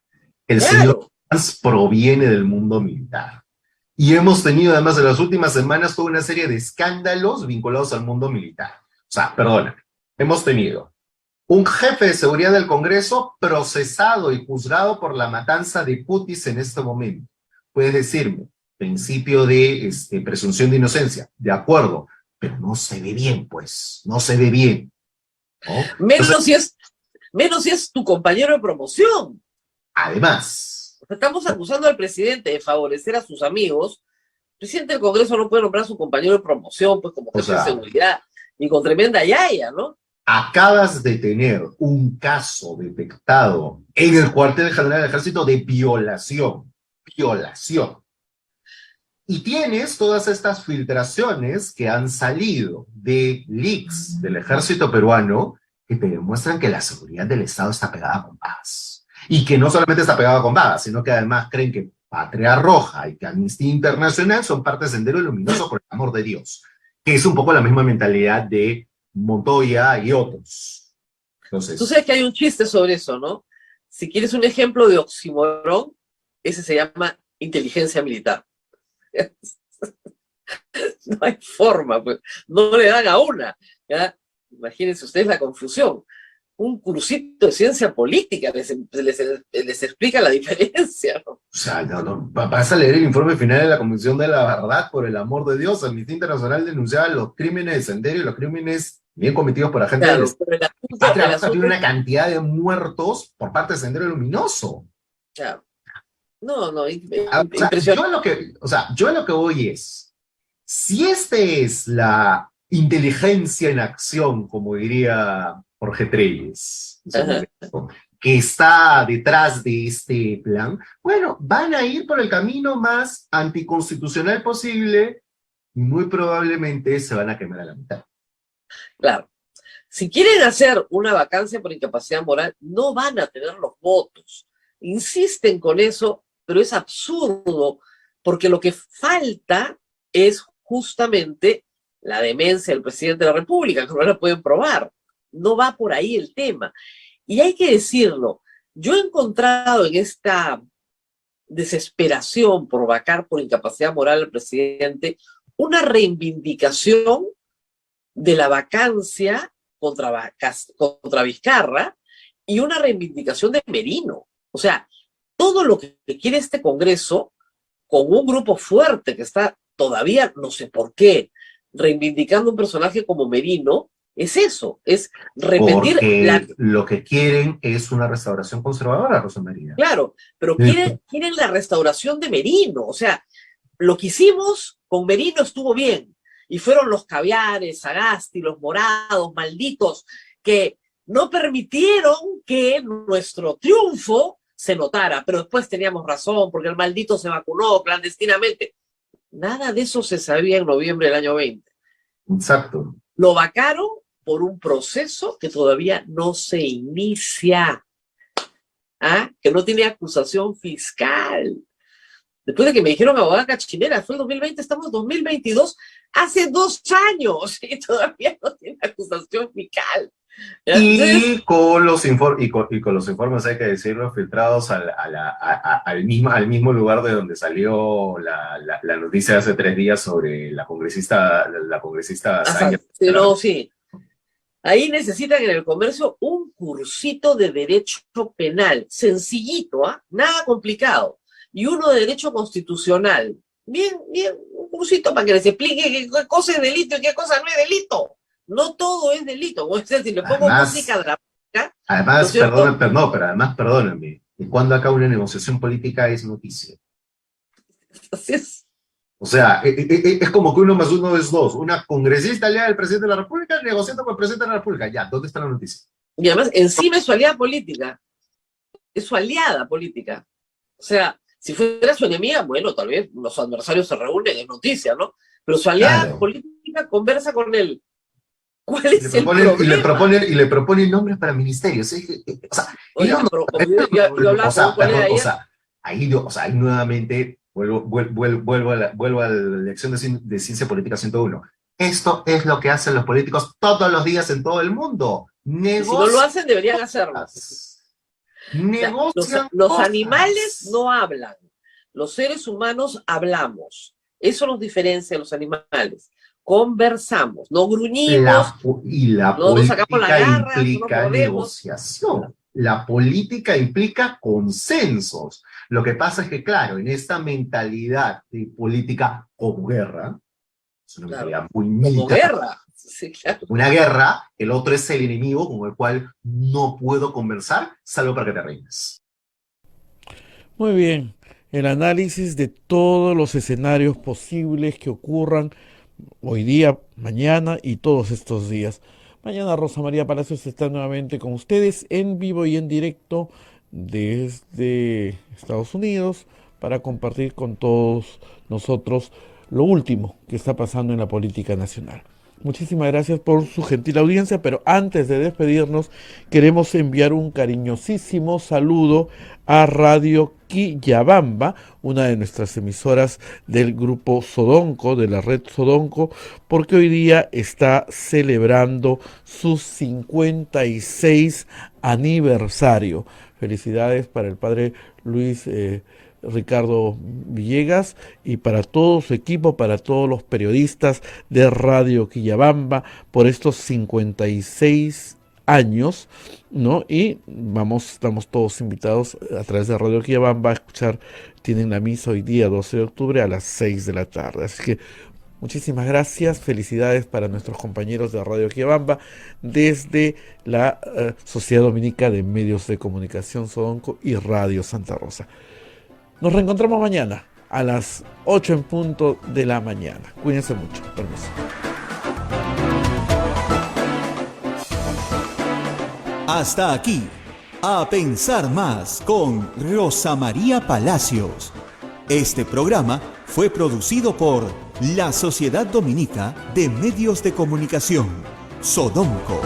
El Claro. señor Sanz proviene del mundo militar. Y hemos tenido además en las últimas semanas toda una serie de escándalos vinculados al mundo militar. O sea, perdóname, hemos tenido un jefe de seguridad del Congreso procesado y juzgado por la matanza de Putis en este momento. Puedes decirme, principio de presunción de inocencia, de acuerdo, pero no se ve bien, pues, no se ve bien, ¿no? Menos si es tu compañero de promoción. Además, Estamos acusando al presidente de favorecer a sus amigos. El presidente del Congreso no puede nombrar a su compañero de promoción, pues como jefe de seguridad, y con tremenda yaya, ¿no? acabas de tener un caso detectado en el cuartel general del ejército de violación. Y tienes todas estas filtraciones que han salido de leaks del ejército peruano que te demuestran que la seguridad del Estado está pegada con balas. Y que no solamente está pegada con balas, sino que además creen que Patria Roja y que Amnistía Internacional son parte de Sendero Luminoso, por el amor de Dios. Que es un poco la misma mentalidad de Montoya y otros. Entonces, Tú sabes que hay un chiste sobre eso, ¿no? Si quieres un ejemplo de oxímoron, ese se llama inteligencia militar. No hay forma, pues. No le dan a una, ¿ya? Imagínense ustedes la confusión. Un cursito de ciencia política les explica la diferencia, ¿no? o sea, vas a leer el informe final de la Comisión de la Verdad, por el amor de Dios. Amnistía Internacional denunciaba los crímenes de Sendero y los crímenes bien cometidos por agentes Claro, del pero Patria el Roja asunto tiene una cantidad de muertos por parte de Sendero Luminoso. claro. No, O sea, impresionante. yo a lo que voy es, si este es la inteligencia en acción, como diría Jorge Treyes, en su Ajá. momento, que está detrás de este plan, bueno, van a ir por el camino más anticonstitucional posible y muy probablemente se van a quemar a la mitad. Claro. Si quieren hacer una vacancia por incapacidad moral, no van a tener los votos. Insisten con eso, pero es absurdo, porque lo que falta es justamente la demencia del presidente de la República, que no la pueden probar. No va por ahí el tema. Y hay que decirlo, yo he encontrado en esta desesperación por vacar por incapacidad moral al presidente una reivindicación de la vacancia contra Vizcarra y una reivindicación de Merino. O sea, todo lo que quiere este Congreso, con un grupo fuerte que está todavía, no sé por qué, reivindicando un personaje como Merino, es eso, es repetir Porque lo que quieren es una restauración conservadora, Rosa María. Claro, pero quieren la restauración de Merino. O sea, lo que hicimos con Merino estuvo bien. Y fueron los caviares, Sagasti, los morados, malditos, que no permitieron que nuestro triunfo se notara. Pero después teníamos razón, porque el maldito se vacunó clandestinamente. Nada de eso se sabía en noviembre del año 20. Exacto. Lo vacaron por un proceso que todavía no se inicia. ¿Ah? Que no tiene acusación fiscal. Después de que me dijeron abogada cachinera, fue el 2020, estamos en 2022, hace 2 años, y todavía no tiene acusación fiscal. Entonces, Y con los informes, hay que decirlo, filtrados al mismo lugar de donde salió la noticia de hace 3 días sobre la congresista Sáenz. pero sí, ahí necesitan en el comercio un cursito de derecho penal, sencillito, nada complicado, y uno de derecho constitucional, bien, un cursito para que les explique qué cosa es delito y qué cosa no es delito. No todo es delito. O sea, si le pongo música dramática. Además, pero además, perdónenme, ¿y cuándo acá una negociación política es noticia? Entonces, o sea, es como que 1 más 1 es 2. Una congresista aliada del presidente de la República negociando con el presidente de la República. Ya, ¿dónde está la noticia? Y además, encima es su aliada política. Es su aliada política. O sea, si fuera su enemiga, bueno, tal vez los adversarios se reúnen, es noticia, ¿no? Pero su aliada política conversa con él. ¿Cuál es el problema? Y le proponen nombres para ministerios. Ahí nuevamente vuelvo a la lección de ciencia política 101. Esto es lo que hacen los políticos todos los días en todo el mundo. Si no lo hacen, deberían hacerlo. Los animales no hablan. Los seres humanos hablamos. Eso nos diferencia de los animales. Conversamos, no gruñimos, la no nos sacamos la garra, implica no nos negociación. La política implica consensos. Lo que pasa es que, claro, en esta mentalidad de política como guerra, es una mentalidad muy militar. Como guerra. Sí, claro. Una guerra, el otro es el enemigo con el cual no puedo conversar, salvo para que te reines. Muy bien, el análisis de todos los escenarios posibles que ocurran hoy día, mañana y todos estos días. Mañana Rosa María Palacios está nuevamente con ustedes en vivo y en directo desde Estados Unidos para compartir con todos nosotros lo último que está pasando en la política nacional. Muchísimas gracias por su gentil audiencia, pero antes de despedirnos queremos enviar un cariñosísimo saludo a Radio Quillabamba, una de nuestras emisoras del grupo Sodonco, de la red Sodonco, porque hoy día está celebrando su 56 aniversario. Felicidades para el padre Luis Ricardo Villegas y para todo su equipo, para todos los periodistas de Radio Quillabamba por estos 56 años, ¿no? Y estamos todos invitados a través de Radio Quillabamba a escuchar, tienen la misa hoy día 12 de octubre a las 6 de la tarde, así que muchísimas gracias, felicidades para nuestros compañeros de Radio Quillabamba desde la Sociedad Dominica de Medios de Comunicación Sodonco y Radio Santa Rosa. Nos reencontramos mañana a las 8 en punto de la mañana. Cuídense mucho. Permiso. Hasta aquí, A Pensar Más con Rosa María Palacios. Este programa fue producido por la Sociedad Dominica de Medios de Comunicación, Sodonco.